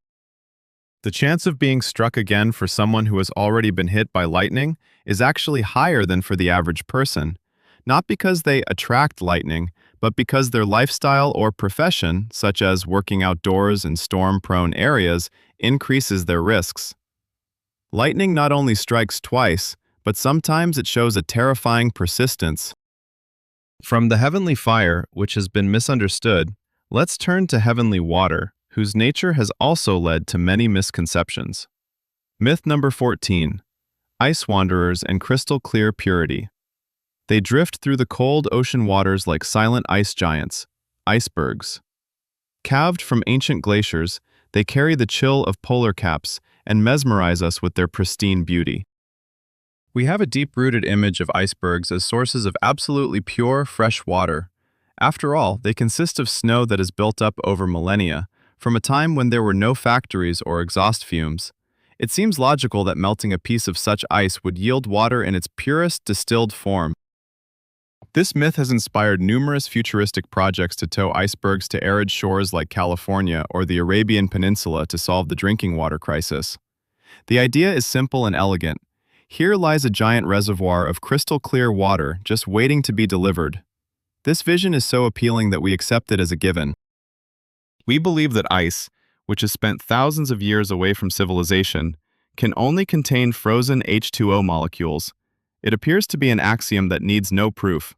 The chance of being struck again for someone who has already been hit by lightning is actually higher than for the average person, not because they attract lightning, but because their lifestyle or profession, such as working outdoors in storm-prone areas, increases their risks. Lightning not only strikes twice, but sometimes it shows a terrifying persistence. From the heavenly fire, which has been misunderstood, let's turn to heavenly water, whose nature has also led to many misconceptions. Myth number 14. Ice wanderers and crystal clear purity. They drift through the cold ocean waters like silent ice giants, icebergs. Calved from ancient glaciers, they carry the chill of polar caps and mesmerize us with their pristine beauty. We have a deep-rooted image of icebergs as sources of absolutely pure, fresh water. After all, they consist of snow that is built up over millennia, from a time when there were no factories or exhaust fumes. It seems logical that melting a piece of such ice would yield water in its purest distilled form. This myth has inspired numerous futuristic projects to tow icebergs to arid shores like California or the Arabian Peninsula to solve the drinking water crisis. The idea is simple and elegant. Here lies a giant reservoir of crystal-clear water just waiting to be delivered. This vision is so appealing that we accept it as a given. We believe that ice, which has spent thousands of years away from civilization, can only contain frozen H2O molecules. It appears to be an axiom that needs no proof.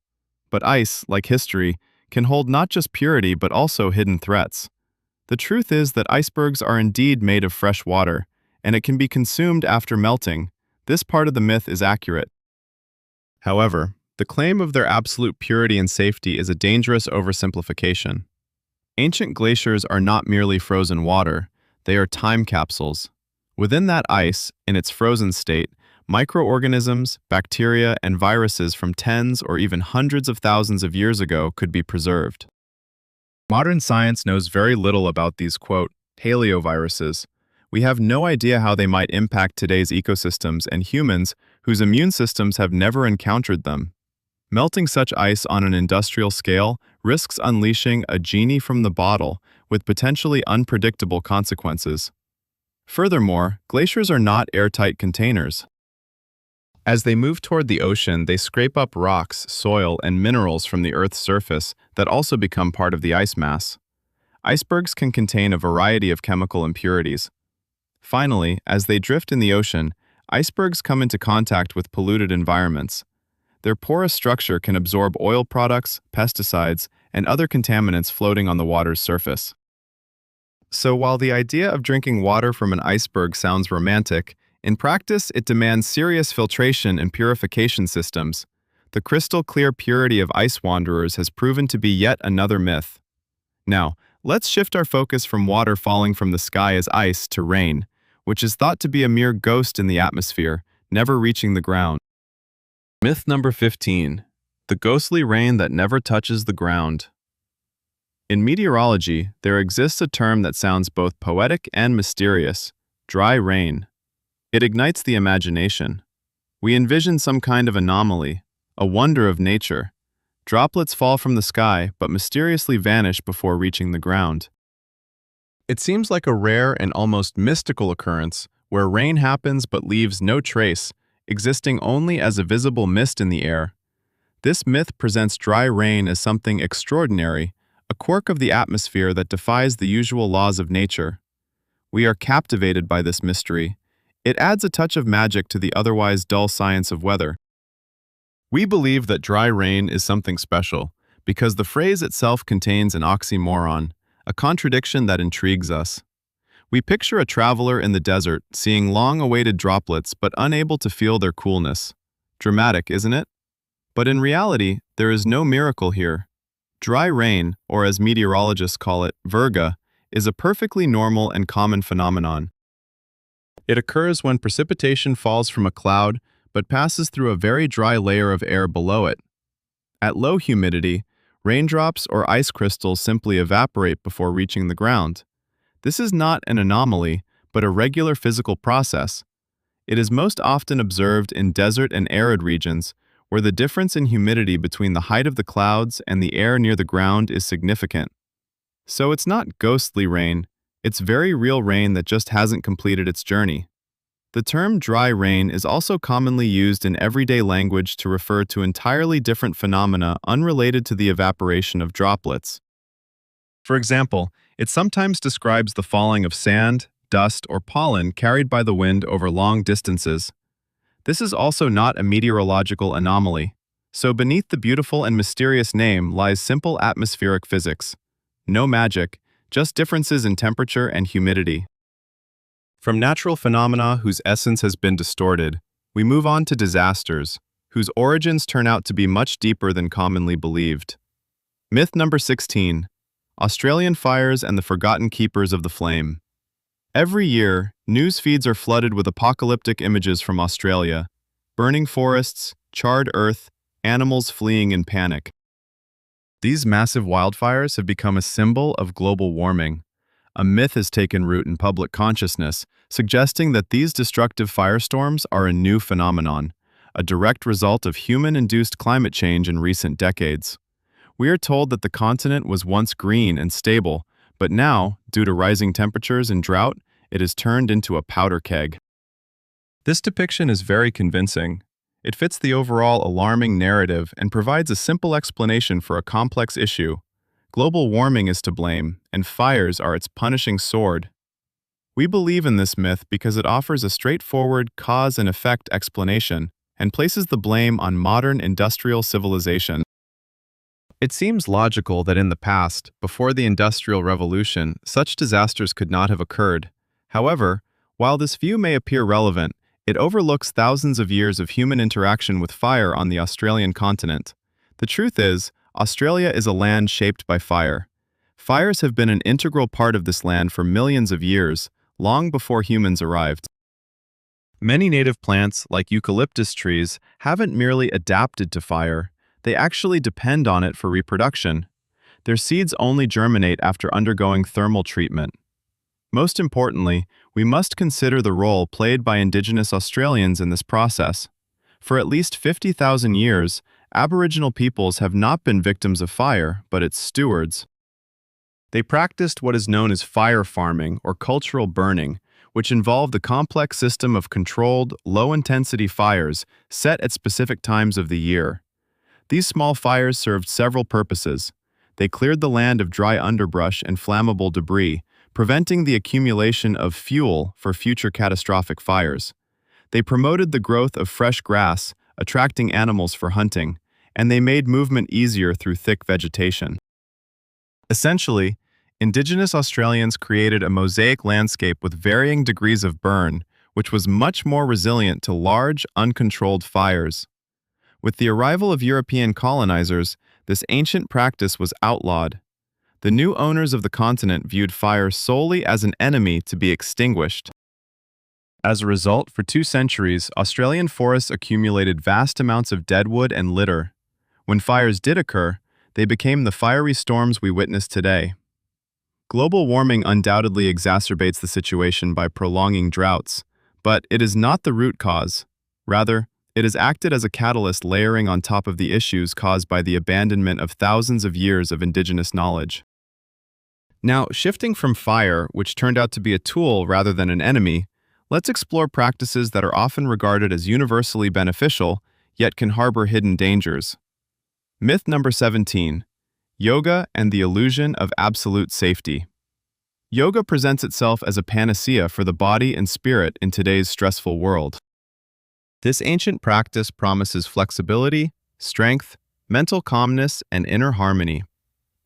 But ice, like history, can hold not just purity but also hidden threats. The truth is that icebergs are indeed made of fresh water, and it can be consumed after melting. This part of the myth is accurate. However, the claim of their absolute purity and safety is a dangerous oversimplification. Ancient glaciers are not merely frozen water, they are time capsules. Within that ice, in its frozen state, microorganisms, bacteria, and viruses from tens or even hundreds of thousands of years ago could be preserved. Modern science knows very little about these, quote, paleoviruses. We have no idea how they might impact today's ecosystems and humans whose immune systems have never encountered them. Melting such ice on an industrial scale risks unleashing a genie from the bottle with potentially unpredictable consequences. Furthermore, glaciers are not airtight containers. As they move toward the ocean, they scrape up rocks, soil, and minerals from the Earth's surface that also become part of the ice mass. Icebergs can contain a variety of chemical impurities. Finally, as they drift in the ocean, icebergs come into contact with polluted environments. Their porous structure can absorb oil products, pesticides, and other contaminants floating on the water's surface. So while the idea of drinking water from an iceberg sounds romantic, in practice it demands serious filtration and purification systems. The crystal-clear purity of ice wanderers has proven to be yet another myth. Now, let's shift our focus from water falling from the sky as ice to rain, which is thought to be a mere ghost in the atmosphere, never reaching the ground. Myth number 15. The ghostly rain that never touches the ground. In meteorology, there exists a term that sounds both poetic and mysterious: Dry rain. It ignites the imagination. We envision some kind of anomaly, a wonder of nature. Droplets fall from the sky but mysteriously vanish before reaching the ground. It seems like a rare and almost mystical occurrence where rain happens but leaves no trace, existing only as a visible mist in the air. This myth presents dry rain as something extraordinary, a quirk of the atmosphere that defies the usual laws of nature. We are captivated by this mystery. It adds a touch of magic to the otherwise dull science of weather. We believe that dry rain is something special because the phrase itself contains an oxymoron, a contradiction that intrigues us. We picture a traveler in the desert seeing long-awaited droplets but unable to feel their coolness. Dramatic, isn't it? But in reality, there is no miracle here. Dry rain, or as meteorologists call it, virga, is a perfectly normal and common phenomenon. It occurs when precipitation falls from a cloud but passes through a very dry layer of air below it. At low humidity, raindrops or ice crystals simply evaporate before reaching the ground. This is not an anomaly, but a regular physical process. It is most often observed in desert and arid regions, where the difference in humidity between the height of the clouds and the air near the ground is significant. So it's not ghostly rain, it's very real rain that just hasn't completed its journey. The term dry rain is also commonly used in everyday language to refer to entirely different phenomena unrelated to the evaporation of droplets. For example, it sometimes describes the falling of sand, dust, or pollen carried by the wind over long distances. This is also not a meteorological anomaly. So beneath the beautiful and mysterious name lies simple atmospheric physics. No magic, just differences in temperature and humidity. From natural phenomena whose essence has been distorted, we move on to disasters, whose origins turn out to be much deeper than commonly believed. Myth number 16. Australian fires and the forgotten keepers of the flame. Every year, news feeds are flooded with apocalyptic images from Australia: burning forests, charred earth, animals fleeing in panic. These massive wildfires have become a symbol of global warming. A myth has taken root in public consciousness, suggesting that these destructive firestorms are a new phenomenon, a direct result of human-induced climate change in recent decades. We are told that the continent was once green and stable, but now, due to rising temperatures and drought, it has turned into a powder keg. This depiction is very convincing. It fits the overall alarming narrative and provides a simple explanation for a complex issue. Global warming is to blame, and fires are its punishing sword. We believe in this myth because it offers a straightforward cause and effect explanation and places the blame on modern industrial civilization. It seems logical that in the past, before the Industrial Revolution, such disasters could not have occurred. However, while this view may appear relevant, it overlooks thousands of years of human interaction with fire on the Australian continent. The truth is, Australia is a land shaped by fire. Fires have been an integral part of this land for millions of years, long before humans arrived. Many native plants, like eucalyptus trees, haven't merely adapted to fire. They actually depend on it for reproduction. Their seeds only germinate after undergoing thermal treatment. Most importantly, we must consider the role played by Indigenous Australians in this process. For at least 50,000 years, Aboriginal peoples have not been victims of fire, but its stewards. They practiced what is known as fire farming or cultural burning, which involved the complex system of controlled, low-intensity fires set at specific times of the year. These small fires served several purposes. They cleared the land of dry underbrush and flammable debris, preventing the accumulation of fuel for future catastrophic fires. They promoted the growth of fresh grass, attracting animals for hunting, and they made movement easier through thick vegetation. Essentially, Indigenous Australians created a mosaic landscape with varying degrees of burn, which was much more resilient to large, uncontrolled fires. With the arrival of European colonizers, this ancient practice was outlawed. The new owners of the continent viewed fire solely as an enemy to be extinguished. As a result, for 2 centuries, Australian forests accumulated vast amounts of deadwood and litter. When fires did occur, they became the fiery storms we witness today. Global warming undoubtedly exacerbates the situation by prolonging droughts, but it is not the root cause. Rather, it has acted as a catalyst layering on top of the issues caused by the abandonment of thousands of years of indigenous knowledge. Now, shifting from fire, which turned out to be a tool rather than an enemy, let's explore practices that are often regarded as universally beneficial, yet can harbor hidden dangers. Myth number 17. Yoga and the illusion of absolute safety. Yoga presents itself as a panacea for the body and spirit in today's stressful world. This ancient practice promises flexibility, strength, mental calmness, and inner harmony.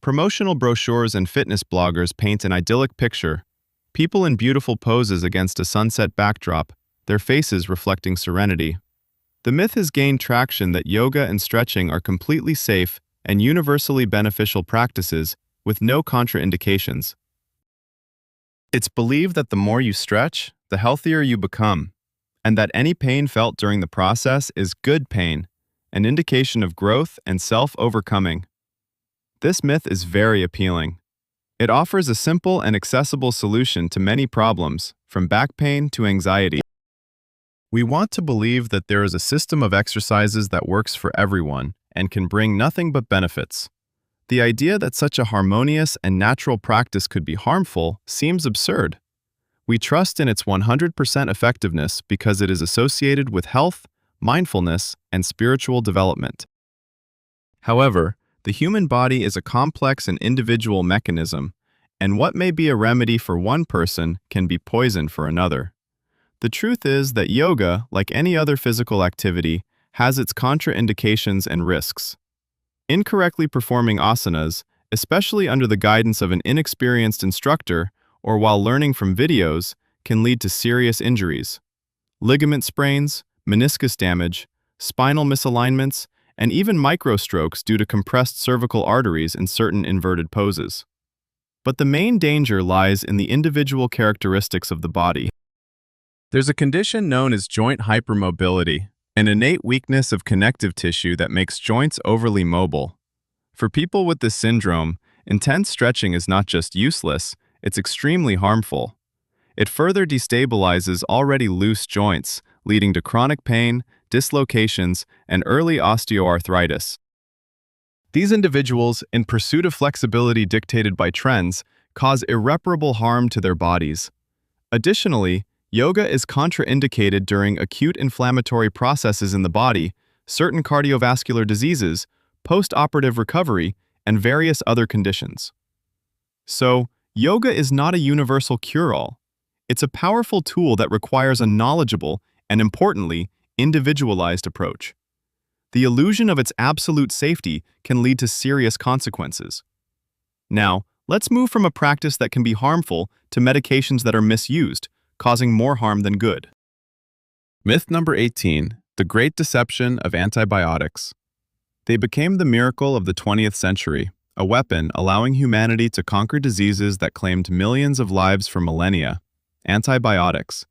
Promotional brochures and fitness bloggers paint an idyllic picture, people in beautiful poses against a sunset backdrop, their faces reflecting serenity. The myth has gained traction that yoga and stretching are completely safe and universally beneficial practices with no contraindications. It's believed that the more you stretch, the healthier you become, and that any pain felt during the process is good pain, an indication of growth and self-overcoming. This myth is very appealing. It offers a simple and accessible solution to many problems, from back pain to anxiety. We want to believe that there is a system of exercises that works for everyone and can bring nothing but benefits. The idea that such a harmonious and natural practice could be harmful seems absurd. We trust in its 100% effectiveness because it is associated with health, mindfulness, and spiritual development. However, the human body is a complex and individual mechanism, and what may be a remedy for one person can be poison for another. The truth is that yoga, like any other physical activity, has its contraindications and risks. Incorrectly performing asanas, especially under the guidance of an inexperienced instructor or while learning from videos, can lead to serious injuries. Ligament sprains, meniscus damage, spinal misalignments, and even microstrokes due to compressed cervical arteries in certain inverted poses. But the main danger lies in the individual characteristics of the body. There's a condition known as joint hypermobility, an innate weakness of connective tissue that makes joints overly mobile. For people with this syndrome, intense stretching is not just useless, it's extremely harmful. It further destabilizes already loose joints, leading to chronic pain, dislocations, and early osteoarthritis. These individuals, in pursuit of flexibility dictated by trends, cause irreparable harm to their bodies. Additionally, yoga is contraindicated during acute inflammatory processes in the body, certain cardiovascular diseases, post-operative recovery, and various other conditions. So, yoga is not a universal cure-all. It's a powerful tool that requires a knowledgeable and, importantly, individualized approach. The illusion of its absolute safety can lead to serious consequences. Now, let's move from a practice that can be harmful to medications that are misused, causing more harm than good. Myth number 18, the great deception of antibiotics. They became the miracle of the 20th century, a weapon allowing humanity to conquer diseases that claimed millions of lives for millennia. Antibiotics.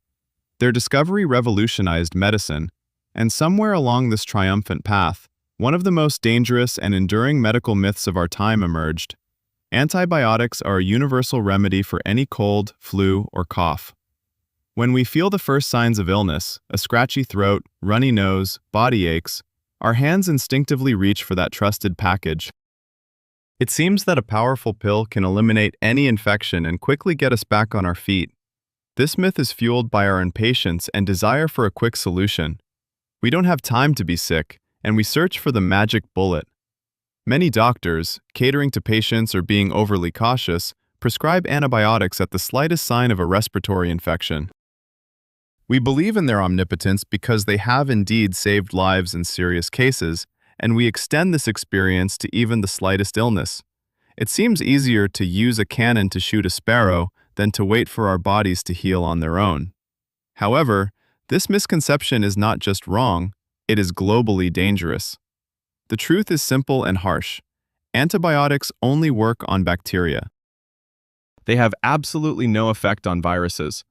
Their discovery revolutionized medicine, and somewhere along this triumphant path, one of the most dangerous and enduring medical myths of our time emerged. Antibiotics are a universal remedy for any cold, flu, or cough. When we feel the first signs of illness, a scratchy throat, runny nose, body aches, our hands instinctively reach for that trusted package. It seems that a powerful pill can eliminate any infection and quickly get us back on our feet. This myth is fueled by our impatience and desire for a quick solution. We don't have time to be sick, and we search for the magic bullet. Many doctors, catering to patients or being overly cautious, prescribe antibiotics at the slightest sign of a respiratory infection. We believe in their omnipotence because they have indeed saved lives in serious cases, and we extend this experience to even the slightest illness. It seems easier to use a cannon to shoot a sparrow than to wait for our bodies to heal on their own. However, this misconception is not just wrong, it is globally dangerous. The truth is simple and harsh. Antibiotics only work on bacteria. They have absolutely no effect on viruses,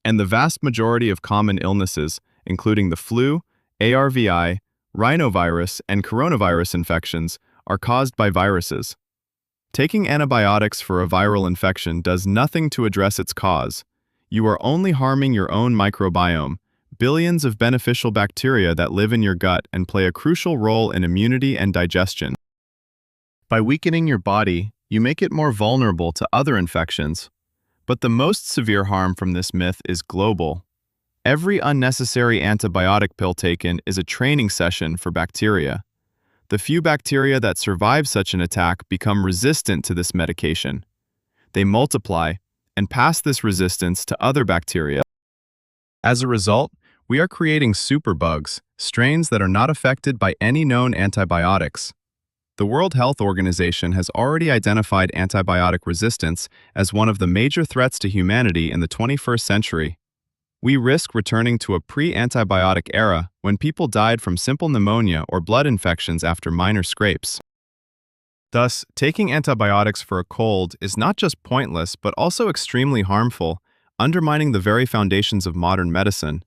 and the vast majority of common illnesses, including the flu, ARVI, rhinovirus, and coronavirus infections, are caused by viruses. Taking antibiotics for a viral infection does nothing to address its cause. You are only harming your own microbiome, billions of beneficial bacteria that live in your gut and play a crucial role in immunity and digestion. By weakening your body, you make it more vulnerable to other infections. But the most severe harm from this myth is global. Every unnecessary antibiotic pill taken is a training session for bacteria. The few bacteria that survive such an attack become resistant to this medication. They multiply and pass this resistance to other bacteria. As a result, we are creating superbugs, strains that are not affected by any known antibiotics. The World Health Organization has already identified antibiotic resistance as one of the major threats to humanity in the 21st century. We risk returning to a pre-antibiotic era when people died from simple pneumonia or blood infections after minor scrapes. Thus, taking antibiotics for a cold is not just pointless but also extremely harmful, undermining the very foundations of modern medicine.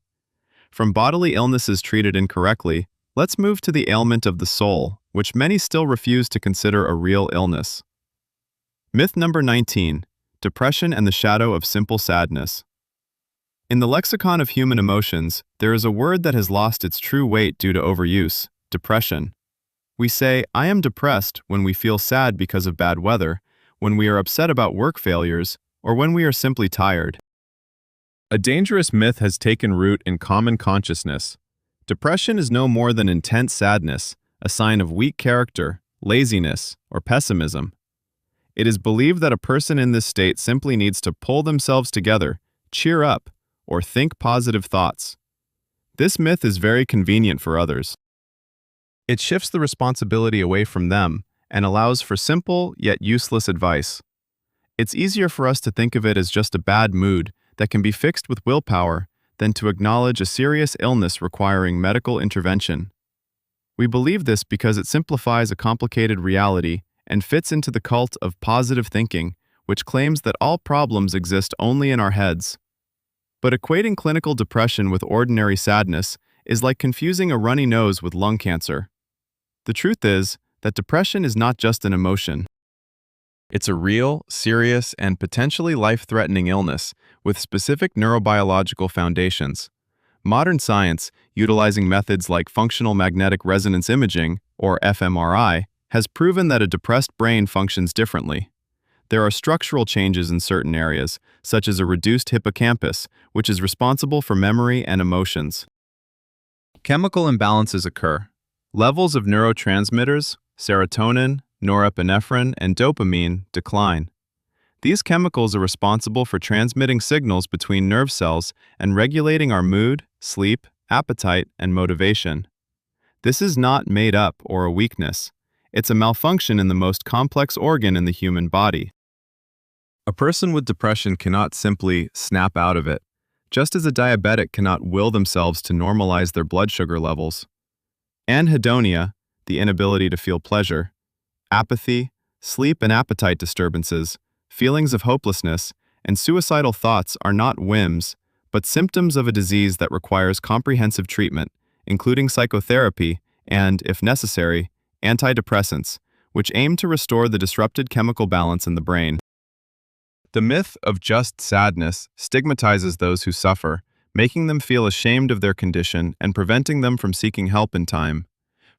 From bodily illnesses treated incorrectly, let's move to the ailment of the soul, which many still refuse to consider a real illness. Myth number 19. Depression and the shadow of simple sadness. In the lexicon of human emotions, there is a word that has lost its true weight due to overuse: depression. We say, "I am depressed" when we feel sad because of bad weather, when we are upset about work failures, or when we are simply tired. A dangerous myth has taken root in common consciousness. Depression is no more than intense sadness, a sign of weak character, laziness, or pessimism. It is believed that a person in this state simply needs to pull themselves together, cheer up, or think positive thoughts. This myth is very convenient for others. It shifts the responsibility away from them and allows for simple yet useless advice. It's easier for us to think of it as just a bad mood that can be fixed with willpower than to acknowledge a serious illness requiring medical intervention. We believe this because it simplifies a complicated reality and fits into the cult of positive thinking, which claims that all problems exist only in our heads. But equating clinical depression with ordinary sadness is like confusing a runny nose with lung cancer. The truth is that depression is not just an emotion. It's a real, serious, and potentially life-threatening illness with specific neurobiological foundations. Modern science, utilizing methods like functional magnetic resonance imaging, or fMRI, has proven that a depressed brain functions differently. There are structural changes in certain areas, such as a reduced hippocampus, which is responsible for memory and emotions. Chemical imbalances occur. Levels of neurotransmitters, serotonin, norepinephrine, and dopamine decline. These chemicals are responsible for transmitting signals between nerve cells and regulating our mood, sleep, appetite, and motivation. This is not made up or a weakness. It's a malfunction in the most complex organ in the human body. A person with depression cannot simply snap out of it, just as a diabetic cannot will themselves to normalize their blood sugar levels. Anhedonia, the inability to feel pleasure, apathy, sleep and appetite disturbances, feelings of hopelessness, and suicidal thoughts are not whims, but symptoms of a disease that requires comprehensive treatment, including psychotherapy and, if necessary, antidepressants, which aim to restore the disrupted chemical balance in the brain. The myth of just sadness stigmatizes those who suffer, making them feel ashamed of their condition and preventing them from seeking help in time.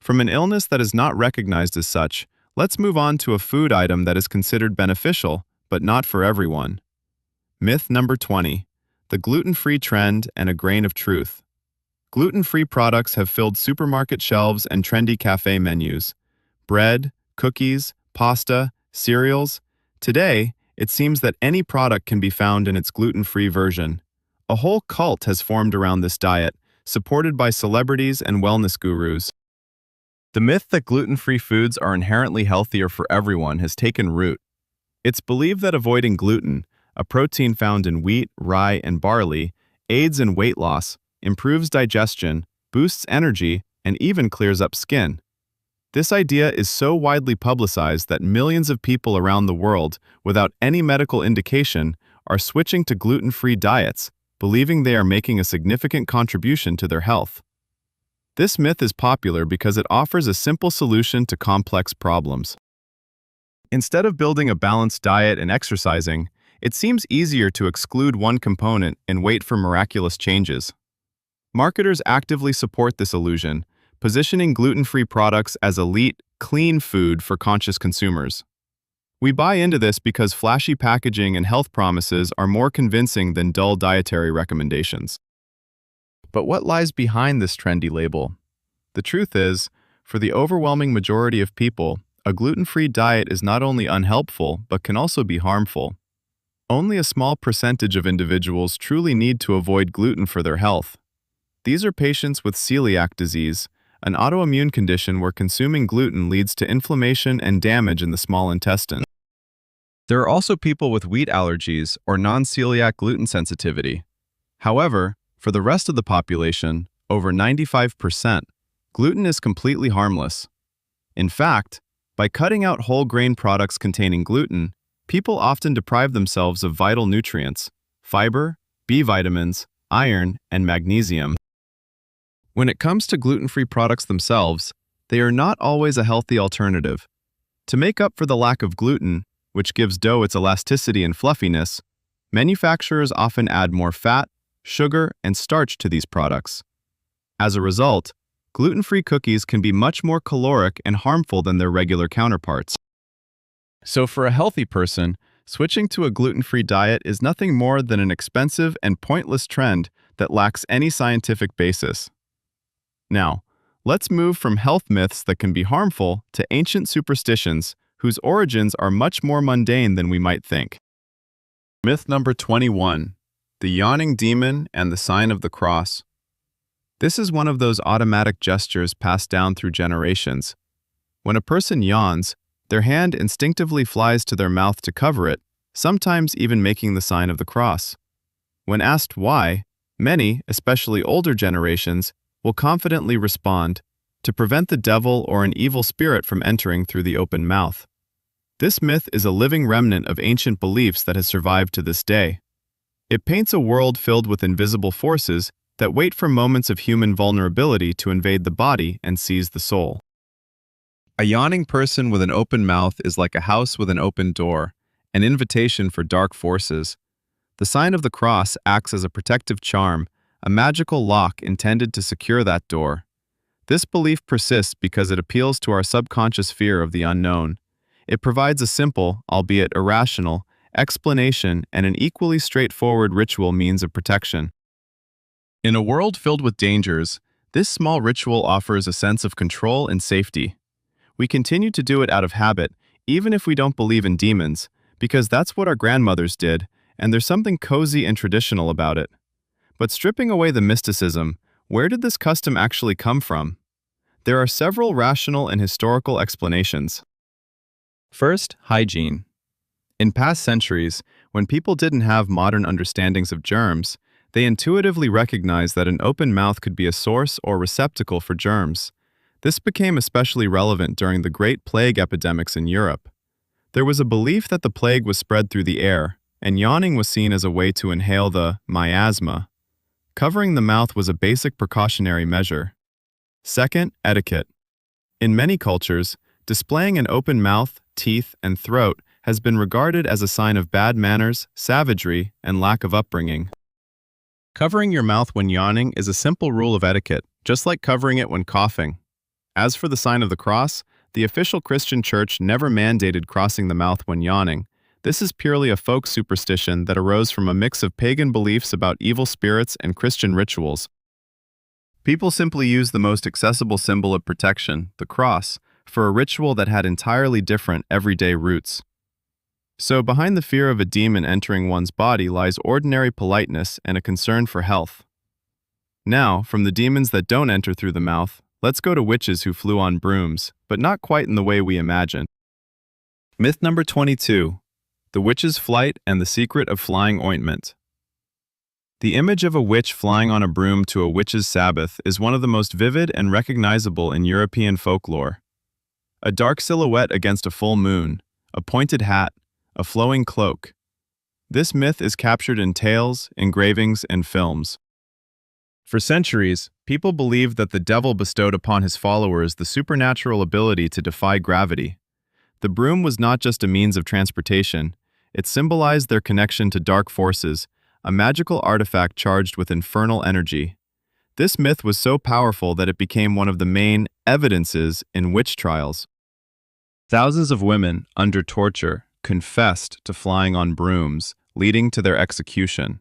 From an illness that is not recognized as such, let's move on to a food item that is considered beneficial, but not for everyone. Myth number 20. The gluten-free trend and a grain of truth. Gluten-free products have filled supermarket shelves and trendy cafe menus. Bread, cookies, pasta, cereals. Today, it seems that any product can be found in its gluten-free version. A whole cult has formed around this diet, supported by celebrities and wellness gurus. The myth that gluten-free foods are inherently healthier for everyone has taken root. It's believed that avoiding gluten, a protein found in wheat, rye, and barley, aids in weight loss, improves digestion, boosts energy, and even clears up skin. This idea is so widely publicized that millions of people around the world, without any medical indication, are switching to gluten-free diets, believing they are making a significant contribution to their health. This myth is popular because it offers a simple solution to complex problems. Instead of building a balanced diet and exercising, it seems easier to exclude one component and wait for miraculous changes. Marketers actively support this illusion, positioning gluten-free products as elite, clean food for conscious consumers. We buy into this because flashy packaging and health promises are more convincing than dull dietary recommendations. But what lies behind this trendy label? The truth is, for the overwhelming majority of people, a gluten-free diet is not only unhelpful but can also be harmful. Only a small percentage of individuals truly need to avoid gluten for their health. These are patients with celiac disease, an autoimmune condition where consuming gluten leads to inflammation and damage in the small intestine. There are also people with wheat allergies or non-celiac gluten sensitivity. However, for the rest of the population, over 95%, gluten is completely harmless. In fact, by cutting out whole grain products containing gluten, people often deprive themselves of vital nutrients, fiber, B vitamins, iron, and magnesium. When it comes to gluten-free products themselves, they are not always a healthy alternative. To make up for the lack of gluten, which gives dough its elasticity and fluffiness, manufacturers often add more fat, sugar, and starch to these products. As a result, gluten-free cookies can be much more caloric and harmful than their regular counterparts. So for a healthy person, switching to a gluten-free diet is nothing more than an expensive and pointless trend that lacks any scientific basis. Now, let's move from health myths that can be harmful to ancient superstitions whose origins are much more mundane than we might think. Myth number 21. The yawning demon and the sign of the cross. This is one of those automatic gestures passed down through generations. When a person yawns, their hand instinctively flies to their mouth to cover it, sometimes even making the sign of the cross. When asked why, many, especially older generations, will confidently respond, to prevent the devil or an evil spirit from entering through the open mouth. This myth is a living remnant of ancient beliefs that has survived to this day. It paints a world filled with invisible forces that wait for moments of human vulnerability to invade the body and seize the soul. A yawning person with an open mouth is like a house with an open door, an invitation for dark forces. The sign of the cross acts as a protective charm, a magical lock intended to secure that door. This belief persists because it appeals to our subconscious fear of the unknown. It provides a simple, albeit irrational, explanation and an equally straightforward ritual means of protection. In a world filled with dangers, this small ritual offers a sense of control and safety. We continue to do it out of habit, even if we don't believe in demons, because that's what our grandmothers did, and there's something cozy and traditional about it. But stripping away the mysticism, where did this custom actually come from? There are several rational and historical explanations. First, hygiene. In past centuries, when people didn't have modern understandings of germs, they intuitively recognized that an open mouth could be a source or receptacle for germs. This became especially relevant during the Great Plague epidemics in Europe. There was a belief that the plague was spread through the air, and yawning was seen as a way to inhale the miasma. Covering the mouth was a basic precautionary measure. Second, etiquette. In many cultures, displaying an open mouth, teeth, and throat has been regarded as a sign of bad manners, savagery, and lack of upbringing. Covering your mouth when yawning is a simple rule of etiquette, just like covering it when coughing. As for the sign of the cross, the official Christian church never mandated crossing the mouth when yawning. This is purely a folk superstition that arose from a mix of pagan beliefs about evil spirits and Christian rituals. People simply used the most accessible symbol of protection, the cross, for a ritual that had entirely different everyday roots. So behind the fear of a demon entering one's body lies ordinary politeness and a concern for health. Now, from the demons that don't enter through the mouth, let's go to witches who flew on brooms, but not quite in the way we imagine. Myth number 22. The Witch's Flight and the Secret of Flying Ointment. The image of a witch flying on a broom to a witch's sabbath is one of the most vivid and recognizable in European folklore. A dark silhouette against a full moon, a pointed hat, a flowing cloak. This myth is captured in tales, engravings, and films. For centuries, people believed that the devil bestowed upon his followers the supernatural ability to defy gravity. The broom was not just a means of transportation, it symbolized their connection to dark forces, a magical artifact charged with infernal energy. This myth was so powerful that it became one of the main evidences in witch trials. Thousands of women, under torture, confessed to flying on brooms, leading to their execution.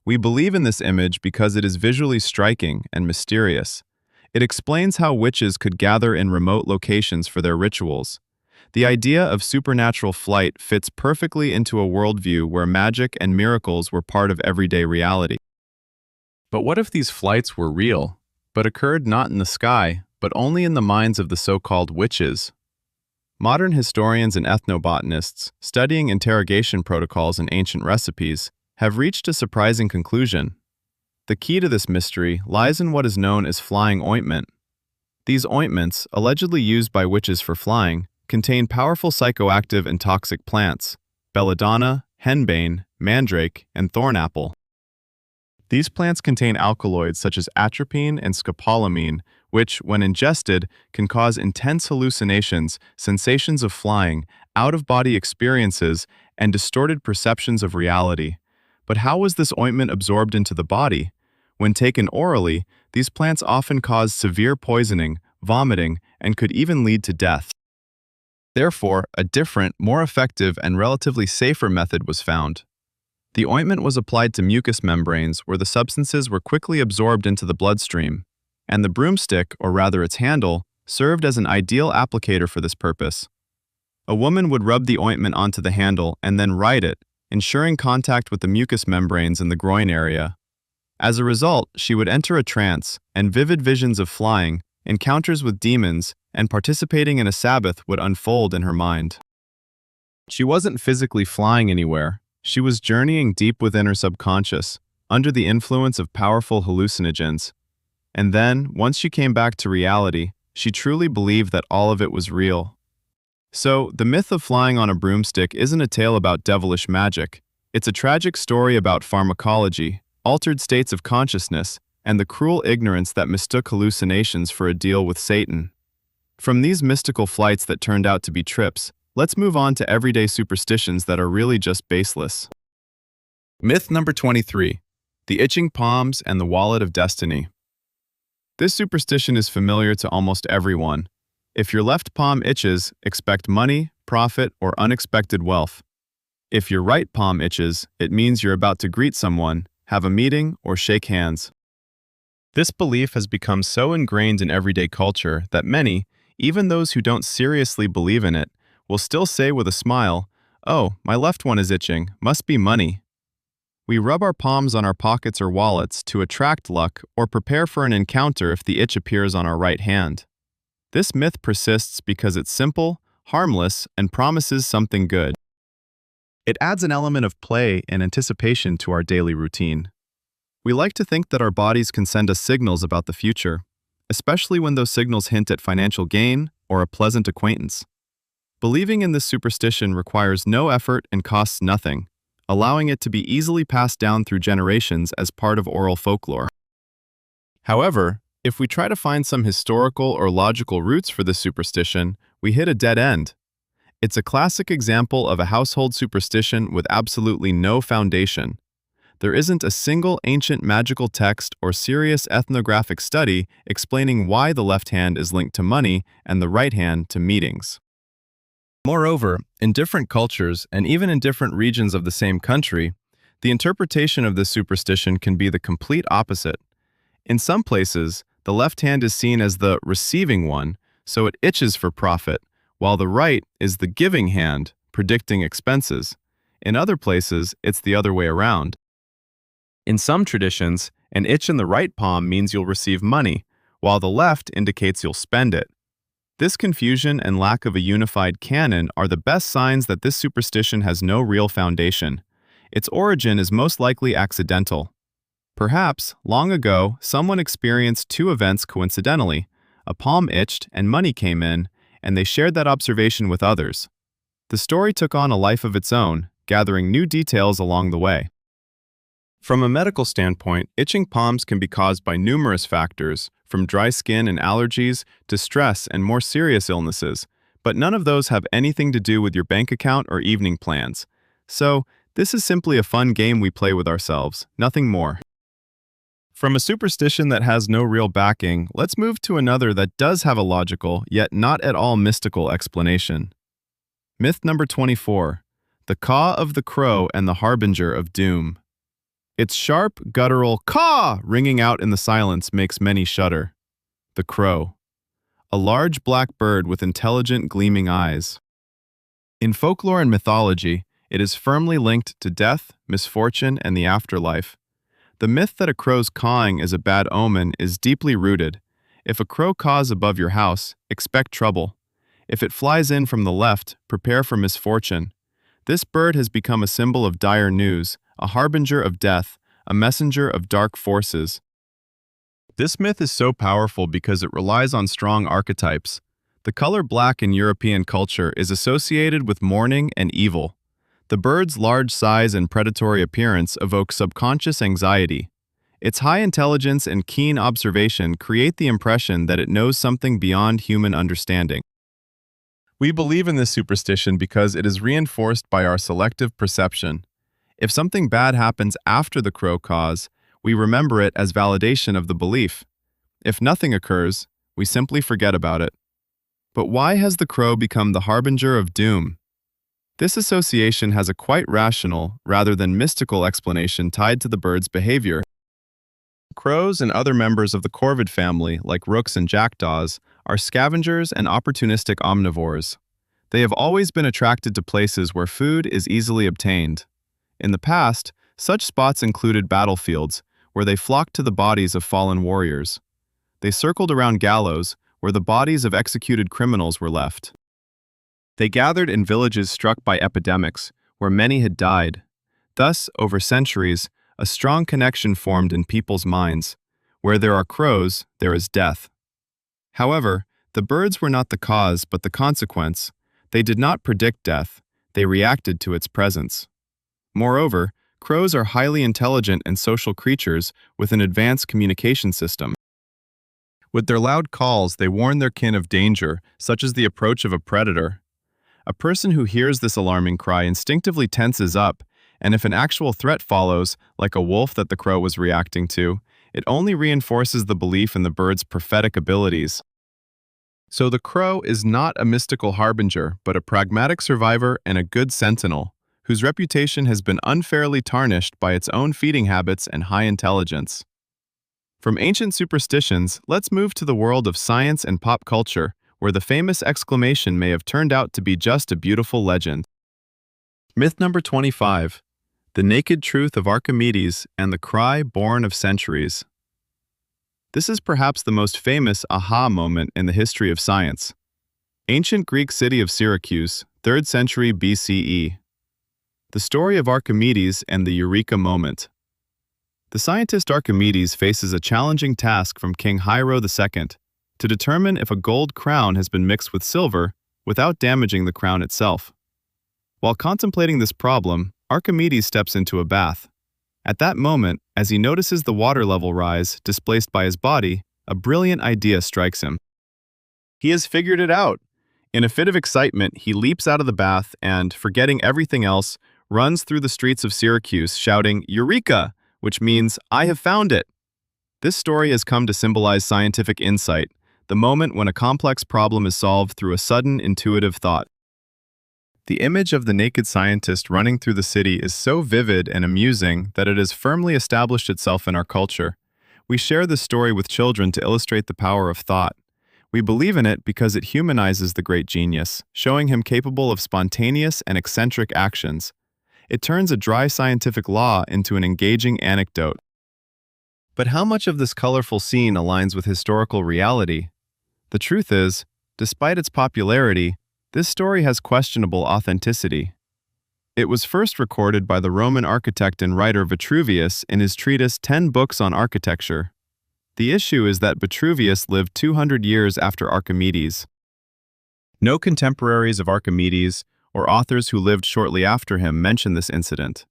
We believe in this image because it is visually striking and mysterious. It explains how witches could gather in remote locations for their rituals. The idea of supernatural flight fits perfectly into a worldview where magic and miracles were part of everyday reality. But what if these flights were real, but occurred not in the sky, but only in the minds of the so-called witches? Modern historians and ethnobotanists, studying interrogation protocols and ancient recipes, have reached a surprising conclusion. The key to this mystery lies in what is known as flying ointment. These ointments, allegedly used by witches for flying, contain powerful psychoactive and toxic plants: belladonna, henbane, mandrake, and thornapple. These plants contain alkaloids such as atropine and scopolamine, which, when ingested, can cause intense hallucinations, sensations of flying, out-of-body experiences, and distorted perceptions of reality. But how was this ointment absorbed into the body? When taken orally, these plants often cause severe poisoning, vomiting, and could even lead to death. Therefore, a different, more effective, and relatively safer method was found. The ointment was applied to mucous membranes where the substances were quickly absorbed into the bloodstream, and the broomstick, or rather its handle, served as an ideal applicator for this purpose. A woman would rub the ointment onto the handle and then ride it, ensuring contact with the mucous membranes in the groin area. As a result, she would enter a trance, and vivid visions of flying, encounters with demons, and participating in a Sabbath would unfold in her mind. She wasn't physically flying anywhere. She was journeying deep within her subconscious, under the influence of powerful hallucinogens. And then, once she came back to reality, she truly believed that all of it was real. So, the myth of flying on a broomstick isn't a tale about devilish magic. It's a tragic story about pharmacology, altered states of consciousness, and the cruel ignorance that mistook hallucinations for a deal with Satan. From these mystical flights that turned out to be trips, let's move on to everyday superstitions that are really just baseless. Myth number 23. The itching palms and the wallet of destiny. This superstition is familiar to almost everyone. If your left palm itches, expect money, profit, or unexpected wealth. If your right palm itches, it means you're about to greet someone, have a meeting, or shake hands. This belief has become so ingrained in everyday culture that many, even those who don't seriously believe in it, will still say with a smile, "Oh, my left one is itching, must be money." We rub our palms on our pockets or wallets to attract luck or prepare for an encounter if the itch appears on our right hand. This myth persists because it's simple, harmless, and promises something good. It adds an element of play and anticipation to our daily routine. We like to think that our bodies can send us signals about the future, especially when those signals hint at financial gain or a pleasant acquaintance. Believing in this superstition requires no effort and costs nothing, allowing it to be easily passed down through generations as part of oral folklore. However, if we try to find some historical or logical roots for this superstition, we hit a dead end. It's a classic example of a household superstition with absolutely no foundation. There isn't a single ancient magical text or serious ethnographic study explaining why the left hand is linked to money and the right hand to meetings. Moreover, in different cultures and even in different regions of the same country, the interpretation of this superstition can be the complete opposite. In some places, the left hand is seen as the receiving one, so it itches for profit, while the right is the giving hand, predicting expenses. In other places, it's the other way around. In some traditions, an itch in the right palm means you'll receive money, while the left indicates you'll spend it. This confusion and lack of a unified canon are the best signs that this superstition has no real foundation. Its origin is most likely accidental. Perhaps, long ago, someone experienced two events coincidentally. A palm itched and money came in, and they shared that observation with others. The story took on a life of its own, gathering new details along the way. From a medical standpoint, itching palms can be caused by numerous factors, from dry skin and allergies to stress and more serious illnesses, But none of those have anything to do with your bank account or evening plans. So, this is simply a fun game we play with ourselves, nothing more. From a superstition that has no real backing, let's move to another that does have a logical, yet not at all mystical explanation. Myth number 24. The caw of the crow and the harbinger of doom. Its sharp, guttural caw ringing out in the silence makes many shudder. The crow. A large black bird with intelligent, gleaming eyes. In folklore and mythology, it is firmly linked to death, misfortune, and the afterlife. The myth that a crow's cawing is a bad omen is deeply rooted. If a crow caws above your house, expect trouble. If it flies in from the left, prepare for misfortune. This bird has become a symbol of dire news, a harbinger of death, a messenger of dark forces. This myth is so powerful because it relies on strong archetypes. The color black in European culture is associated with mourning and evil. The bird's large size and predatory appearance evoke subconscious anxiety. Its high intelligence and keen observation create the impression that it knows something beyond human understanding. We believe in this superstition because it is reinforced by our selective perception. If something bad happens after the crow caws, we remember it as validation of the belief. If nothing occurs, we simply forget about it. But why has the crow become the harbinger of doom? This association has a quite rational, rather than mystical explanation tied to the bird's behavior. Crows and other members of the corvid family, like rooks and jackdaws, are scavengers and opportunistic omnivores. They have always been attracted to places where food is easily obtained. In the past, such spots included battlefields, where they flocked to the bodies of fallen warriors. They circled around gallows, where the bodies of executed criminals were left. They gathered in villages struck by epidemics, where many had died. Thus, over centuries, a strong connection formed in people's minds. Where there are crows, there is death. However, the birds were not the cause but the consequence. They did not predict death, they reacted to its presence. Moreover, crows are highly intelligent and social creatures with an advanced communication system. With their loud calls, they warn their kin of danger, such as the approach of a predator. A person who hears this alarming cry instinctively tenses up, and if an actual threat follows, like a wolf that the crow was reacting to, it only reinforces the belief in the bird's prophetic abilities. So the crow is not a mystical harbinger, but a pragmatic survivor and a good sentinel, whose reputation has been unfairly tarnished by its own feeding habits and high intelligence. From ancient superstitions, let's move to the world of science and pop culture, where the famous exclamation may have turned out to be just a beautiful legend. Myth number 25. The naked truth of Archimedes and the cry born of centuries. This is perhaps the most famous aha moment in the history of science. Ancient Greek city of Syracuse, 3rd century BCE. The story of Archimedes and the Eureka moment. The scientist Archimedes faces a challenging task from King Hiero II to determine if a gold crown has been mixed with silver without damaging the crown itself. While contemplating this problem, Archimedes steps into a bath. At that moment, as he notices the water level rise displaced by his body, a brilliant idea strikes him. He has figured it out. In a fit of excitement, he leaps out of the bath and, forgetting everything else, runs through the streets of Syracuse shouting, "Eureka!" which means, "I have found it!" This story has come to symbolize scientific insight, the moment when a complex problem is solved through a sudden, intuitive thought. The image of the naked scientist running through the city is so vivid and amusing that it has firmly established itself in our culture. We share this story with children to illustrate the power of thought. We believe in it because it humanizes the great genius, showing him capable of spontaneous and eccentric actions. It turns a dry scientific law into an engaging anecdote. But how much of this colorful scene aligns with historical reality? The truth is, despite its popularity, this story has questionable authenticity. It was first recorded by the Roman architect and writer Vitruvius in his treatise 10 Books on Architecture. The issue is that Vitruvius lived 200 years after Archimedes. No contemporaries of Archimedes or authors who lived shortly after him mention this incident.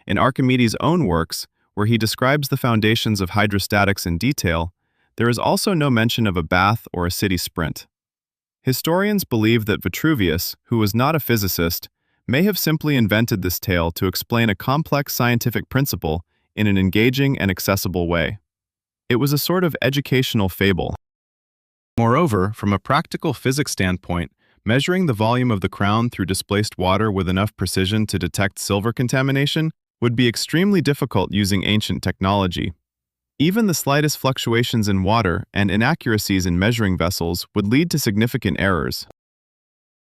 In Archimedes' own works, where he describes the foundations of hydrostatics in detail, there is also no mention of a bath or a city sprint. Historians believe that Vitruvius, who was not a physicist, may have simply invented this tale to explain a complex scientific principle in an engaging and accessible way. It was a sort of educational fable. Moreover, from a practical physics standpoint, measuring the volume of the crown through displaced water with enough precision to detect silver contamination would be extremely difficult using ancient technology. Even the slightest fluctuations in water and inaccuracies in measuring vessels would lead to significant errors.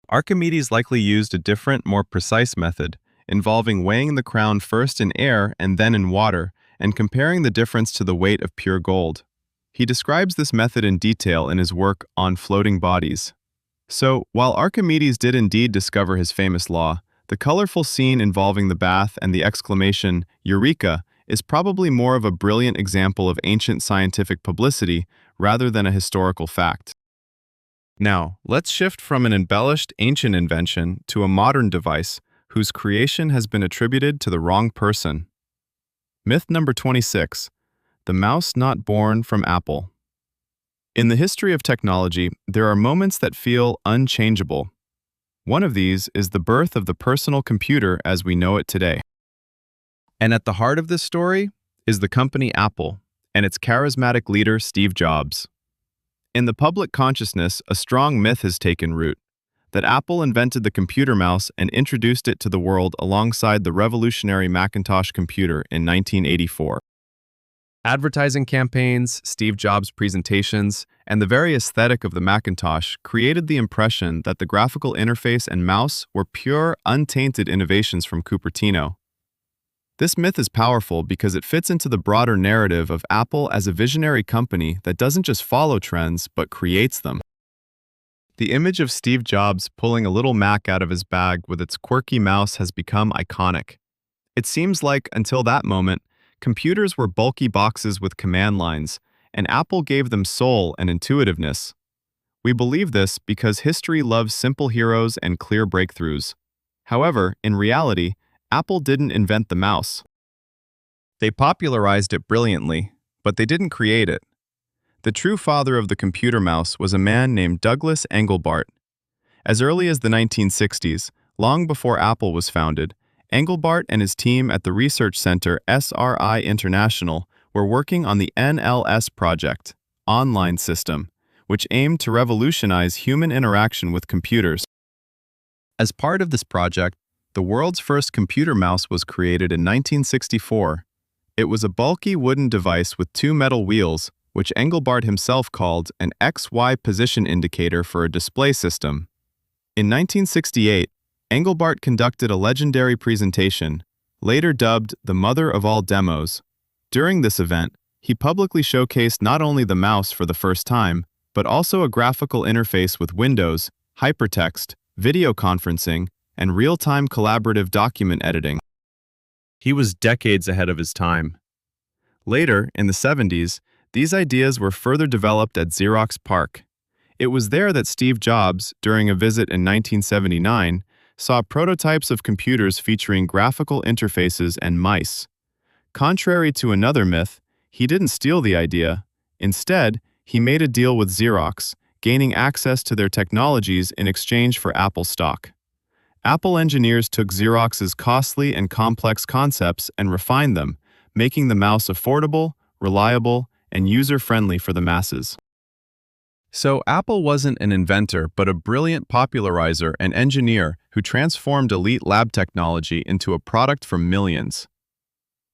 Archimedes likely used a different, more precise method, involving weighing the crown first in air and then in water, and comparing the difference to the weight of pure gold. He describes this method in detail in his work on floating bodies. So, while Archimedes did indeed discover his famous law, the colorful scene involving the bath and the exclamation, "Eureka!" is probably more of a brilliant example of ancient scientific publicity rather than a historical fact. Now, let's shift from an embellished ancient invention to a modern device whose creation has been attributed to the wrong person. Myth number 26. The mouse not born from apple. In the history of technology, there are moments that feel unchangeable. One of these is the birth of the personal computer as we know it today. And at the heart of this story is the company Apple and its charismatic leader Steve Jobs. In the public consciousness, a strong myth has taken root, that Apple invented the computer mouse and introduced it to the world alongside the revolutionary Macintosh computer in 1984. Advertising campaigns, Steve Jobs' presentations, and the very aesthetic of the Macintosh created the impression that the graphical interface and mouse were pure, untainted innovations from Cupertino. This myth is powerful because it fits into the broader narrative of Apple as a visionary company that doesn't just follow trends, but creates them. The image of Steve Jobs pulling a little Mac out of his bag with its quirky mouse has become iconic. It seems like, until that moment, computers were bulky boxes with command lines, and Apple gave them soul and intuitiveness. We believe this because history loves simple heroes and clear breakthroughs. However, in reality, Apple didn't invent the mouse. They popularized it brilliantly, but they didn't create it. The true father of the computer mouse was a man named Douglas Engelbart. As early as the 1960s, long before Apple was founded, Engelbart and his team at the research center SRI International were working on the NLS project, online system, which aimed to revolutionize human interaction with computers. As part of this project, the world's first computer mouse was created in 1964. It was a bulky wooden device with two metal wheels, which Engelbart himself called an XY position indicator for a display system. In 1968, Engelbart conducted a legendary presentation, later dubbed the mother of all demos. During this event, he publicly showcased not only the mouse for the first time, but also a graphical interface with Windows, hypertext, video conferencing, and real-time collaborative document editing. He was decades ahead of his time. Later, in the 70s, these ideas were further developed at Xerox PARC. It was there that Steve Jobs, during a visit in 1979, saw prototypes of computers featuring graphical interfaces and mice. Contrary to another myth, he didn't steal the idea. Instead, he made a deal with Xerox, gaining access to their technologies in exchange for Apple stock. Apple engineers took Xerox's costly and complex concepts and refined them, making the mouse affordable, reliable, and user-friendly for the masses. So Apple wasn't an inventor, but a brilliant popularizer and engineer who transformed elite lab technology into a product for millions.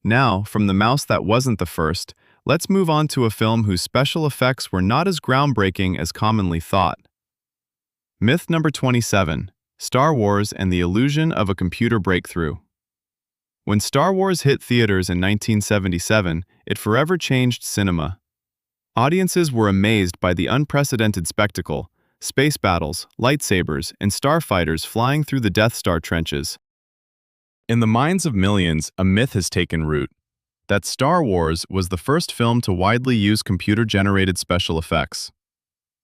Now, from the mouse that wasn't the first, let's move on to a film whose special effects were not as groundbreaking as commonly thought. Myth number 27. Star Wars and the illusion of a computer breakthrough. When Star Wars hit theaters in 1977, it forever changed cinema. Audiences were amazed by the unprecedented spectacle, space battles, lightsabers, and starfighters flying through the Death Star trenches. In the minds of millions, a myth has taken root, that Star Wars was the first film to widely use computer-generated special effects.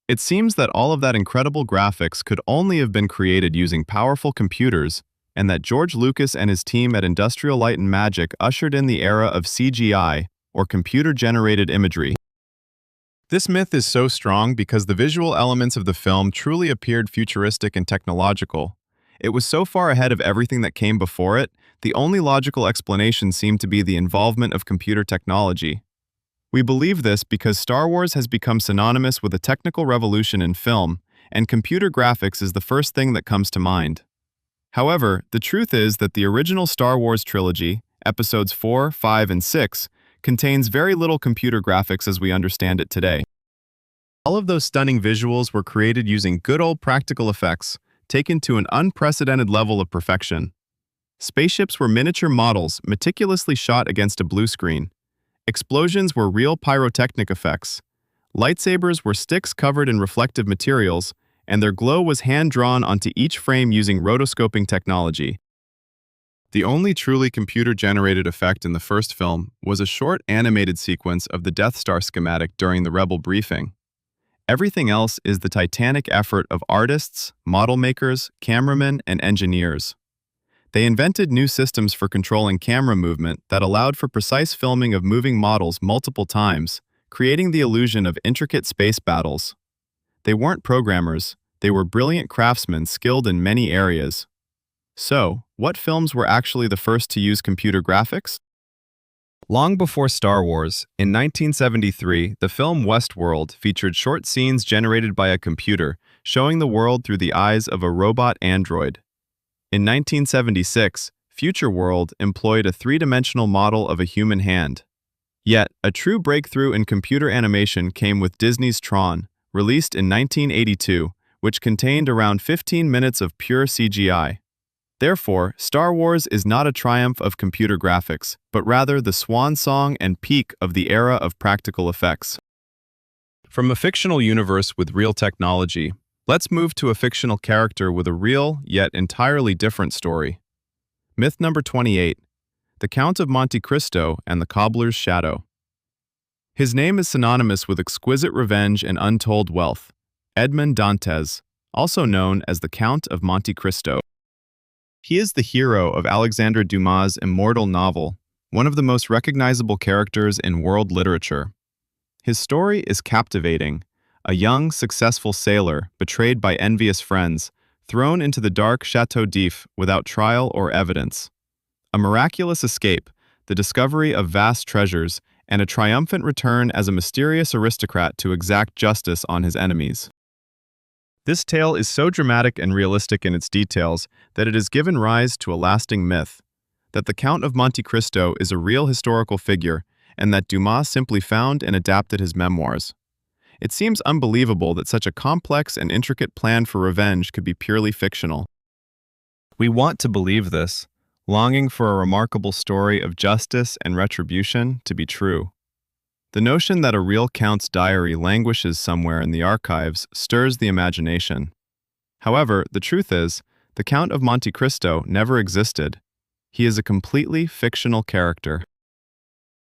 It seems that all of that incredible graphics could only have been created using powerful computers, and that George Lucas and his team at Industrial Light and Magic ushered in the era of CGI, or computer-generated imagery. This myth is so strong because the visual elements of the film truly appeared futuristic and technological. It was so far ahead of everything that came before it, the only logical explanation seemed to be the involvement of computer technology. We believe this because Star Wars has become synonymous with a technical revolution in film, and computer graphics is the first thing that comes to mind. However, the truth is that the original Star Wars trilogy, episodes 4, 5, and 6, contains very little computer graphics as we understand it today. All of those stunning visuals were created using good old practical effects, taken to an unprecedented level of perfection. Spaceships were miniature models meticulously shot against a blue screen. Explosions were real pyrotechnic effects. Lightsabers were sticks covered in reflective materials, and their glow was hand-drawn onto each frame using rotoscoping technology. The only truly computer-generated effect in the first film was a short animated sequence of the Death Star schematic during the Rebel briefing. Everything else is the titanic effort of artists, model makers, cameramen, and engineers. They invented new systems for controlling camera movement that allowed for precise filming of moving models multiple times, creating the illusion of intricate space battles. They weren't programmers, they were brilliant craftsmen skilled in many areas. So, what films were actually the first to use computer graphics? Long before Star Wars, in 1973, the film Westworld featured short scenes generated by a computer, showing the world through the eyes of a robot android. In 1976, Future World employed a three-dimensional model of a human hand. Yet, a true breakthrough in computer animation came with Disney's Tron, released in 1982, which contained around 15 minutes of pure CGI. Therefore, Star Wars is not a triumph of computer graphics, but rather the swan song and peak of the era of practical effects. From a fictional universe with real technology, let's move to a fictional character with a real, yet entirely different story. Myth number 28, The Count of Monte Cristo and the Cobbler's Shadow. His name is synonymous with exquisite revenge and untold wealth. Edmond Dantes, also known as the Count of Monte Cristo. He is the hero of Alexandre Dumas' immortal novel, one of the most recognizable characters in world literature. His story is captivating. A young, successful sailor, betrayed by envious friends, thrown into the dark Château d'If without trial or evidence. A miraculous escape, the discovery of vast treasures, and a triumphant return as a mysterious aristocrat to exact justice on his enemies. This tale is so dramatic and realistic in its details that it has given rise to a lasting myth, that the Count of Monte Cristo is a real historical figure and that Dumas simply found and adapted his memoirs. It seems unbelievable that such a complex and intricate plan for revenge could be purely fictional. We want to believe this, longing for a remarkable story of justice and retribution to be true. The notion that a real count's diary languishes somewhere in the archives stirs the imagination. However, the truth is, the Count of Monte Cristo never existed. He is a completely fictional character.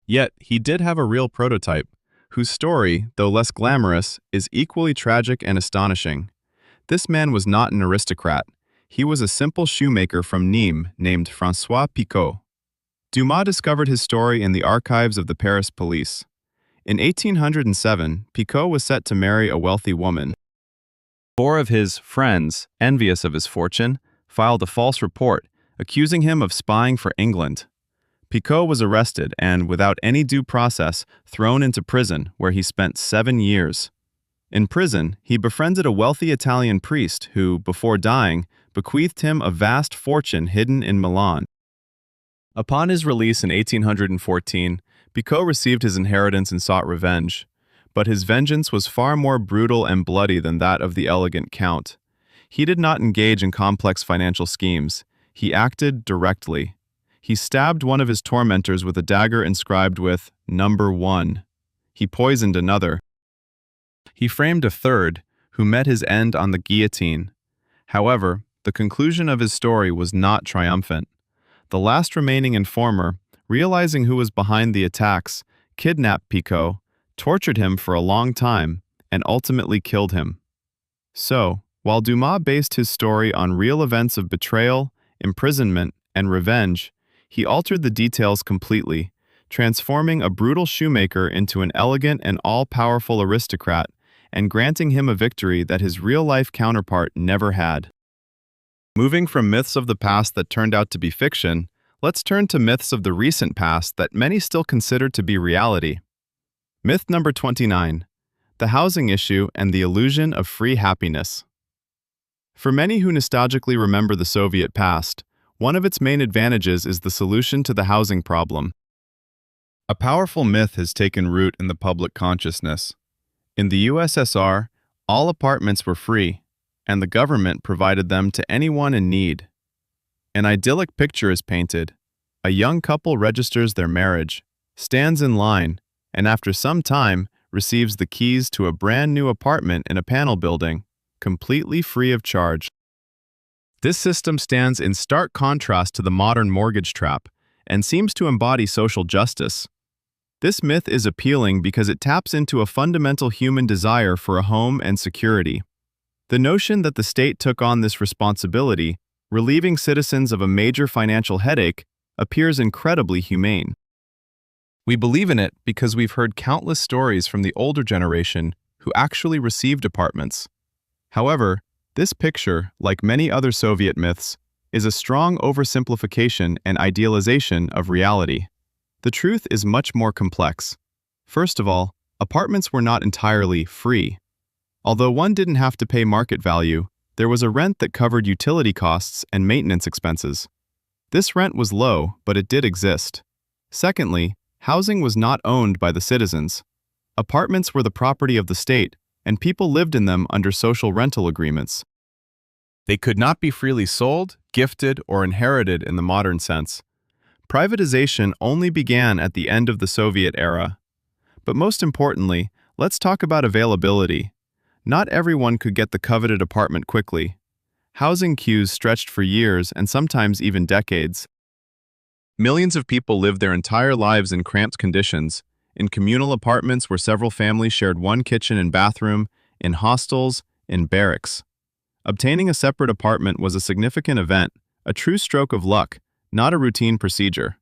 Yet, he did have a real prototype, whose story, though less glamorous, is equally tragic and astonishing. This man was not an aristocrat. He was a simple shoemaker from Nîmes named François Picot. Dumas discovered his story in the archives of the Paris police. In 1807, Picot was set to marry a wealthy woman. 4 of his friends, envious of his fortune, filed a false report, accusing him of spying for England. Picot was arrested and, without any due process, thrown into prison, where he spent 7 years. In prison, he befriended a wealthy Italian priest who, before dying, bequeathed him a vast fortune hidden in Milan. Upon his release in 1814, Picot received his inheritance and sought revenge. But his vengeance was far more brutal and bloody than that of the elegant count. He did not engage in complex financial schemes. He acted directly. He stabbed one of his tormentors with a dagger inscribed with Number 1. He poisoned another. He framed a third, who met his end on the guillotine. However, the conclusion of his story was not triumphant. The last remaining informer, realizing who was behind the attacks, kidnapped Picot, tortured him for a long time, and ultimately killed him. So, while Dumas based his story on real events of betrayal, imprisonment, and revenge, he altered the details completely, transforming a brutal shoemaker into an elegant and all-powerful aristocrat and granting him a victory that his real-life counterpart never had. Moving from myths of the past that turned out to be fiction, let's turn to myths of the recent past that many still consider to be reality. Myth number 29. The housing issue and the illusion of free happiness. For many who nostalgically remember the Soviet past, one of its main advantages is the solution to the housing problem. A powerful myth has taken root in the public consciousness. In the USSR, all apartments were free, and the government provided them to anyone in need. An idyllic picture is painted. A young couple registers their marriage, stands in line, and after some time, receives the keys to a brand new apartment in a panel building, completely free of charge. This system stands in stark contrast to the modern mortgage trap and seems to embody social justice. This myth is appealing because it taps into a fundamental human desire for a home and security. The notion that the state took on this responsibility, relieving citizens of a major financial headache, appears incredibly humane. We believe in it because we've heard countless stories from the older generation who actually received apartments. However, this picture, like many other Soviet myths, is a strong oversimplification and idealization of reality. The truth is much more complex. First of all, apartments were not entirely free. Although one didn't have to pay market value, there was a rent that covered utility costs and maintenance expenses. This rent was low, but it did exist. Secondly, housing was not owned by the citizens. Apartments were the property of the state, and people lived in them under social rental agreements. They could not be freely sold, gifted, or inherited in the modern sense. Privatization only began at the end of the Soviet era. But most importantly, let's talk about availability. Not everyone could get the coveted apartment quickly. Housing queues stretched for years and sometimes even decades. Millions of people lived their entire lives in cramped conditions, in communal apartments where several families shared one kitchen and bathroom, in hostels, in barracks. Obtaining a separate apartment was a significant event, a true stroke of luck, not a routine procedure.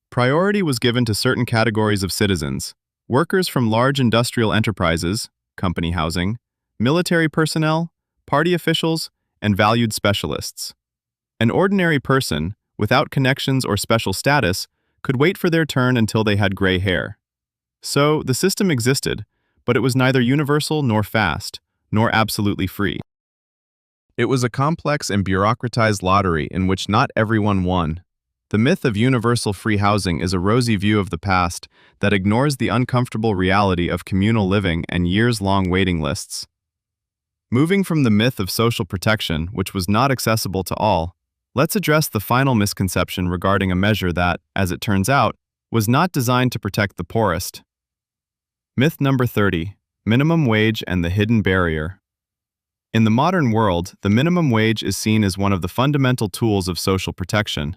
Priority was given to certain categories of citizens: workers from large industrial enterprises, company housing, military personnel, party officials, and valued specialists. An ordinary person, without connections or special status, could wait for their turn until they had gray hair. So, the system existed, but it was neither universal nor fast, nor absolutely free. It was a complex and bureaucratized lottery in which not everyone won. The myth of universal free housing is a rosy view of the past that ignores the uncomfortable reality of communal living and years-long waiting lists. Moving from the myth of social protection, which was not accessible to all, let's address the final misconception regarding a measure that, as it turns out, was not designed to protect the poorest. Myth number 30. Minimum wage and the hidden barrier. In the modern world, the minimum wage is seen as one of the fundamental tools of social protection.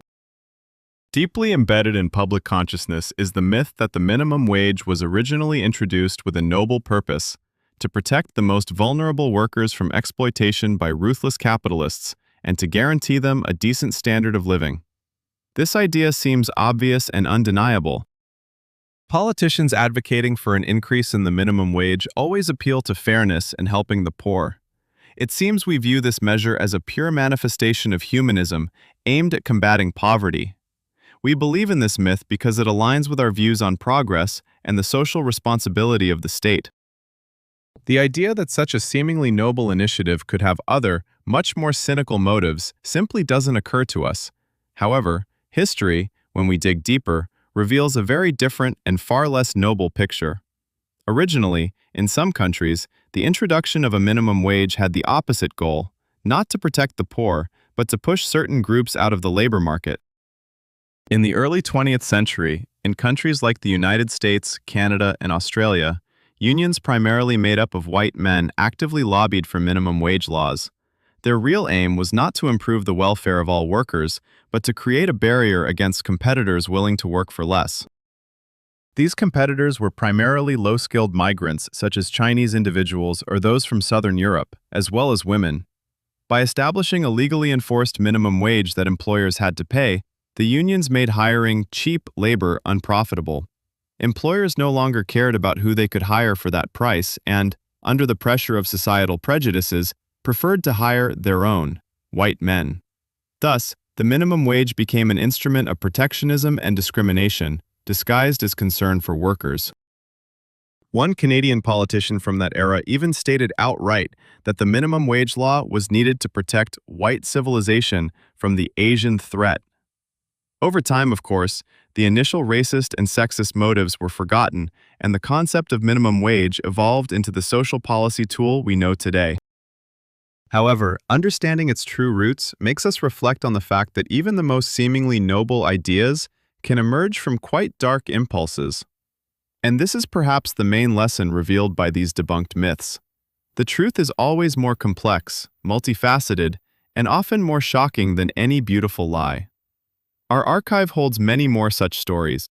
Deeply embedded in public consciousness is the myth that the minimum wage was originally introduced with a noble purpose: to protect the most vulnerable workers from exploitation by ruthless capitalists and to guarantee them a decent standard of living. This idea seems obvious and undeniable. Politicians advocating for an increase in the minimum wage always appeal to fairness and helping the poor. It seems we view this measure as a pure manifestation of humanism aimed at combating poverty. We believe in this myth because it aligns with our views on progress and the social responsibility of the state. The idea that such a seemingly noble initiative could have other, much more cynical motives simply doesn't occur to us. However, history, when we dig deeper, reveals a very different and far less noble picture. Originally, in some countries, the introduction of a minimum wage had the opposite goal: not to protect the poor, but to push certain groups out of the labor market. In the early 20th century, in countries like the United States, Canada, and Australia, unions primarily made up of white men actively lobbied for minimum wage laws. Their real aim was not to improve the welfare of all workers, but to create a barrier against competitors willing to work for less. These competitors were primarily low-skilled migrants such as Chinese individuals or those from Southern Europe, as well as women. By establishing a legally enforced minimum wage that employers had to pay, The unions made hiring cheap labor unprofitable. Employers no longer cared about who they could hire for that price and, under the pressure of societal prejudices, preferred to hire their own, white men. Thus, the minimum wage became an instrument of protectionism and discrimination, disguised as concern for workers. One Canadian politician from that era even stated outright that the minimum wage law was needed to protect white civilization from the Asian threat. Over time, of course, the initial racist and sexist motives were forgotten, and the concept of minimum wage evolved into the social policy tool we know today. However, understanding its true roots makes us reflect on the fact that even the most seemingly noble ideas can emerge from quite dark impulses. And this is perhaps the main lesson revealed by these debunked myths. The truth is always more complex, multifaceted, and often more shocking than any beautiful lie. Our archive holds many more such stories,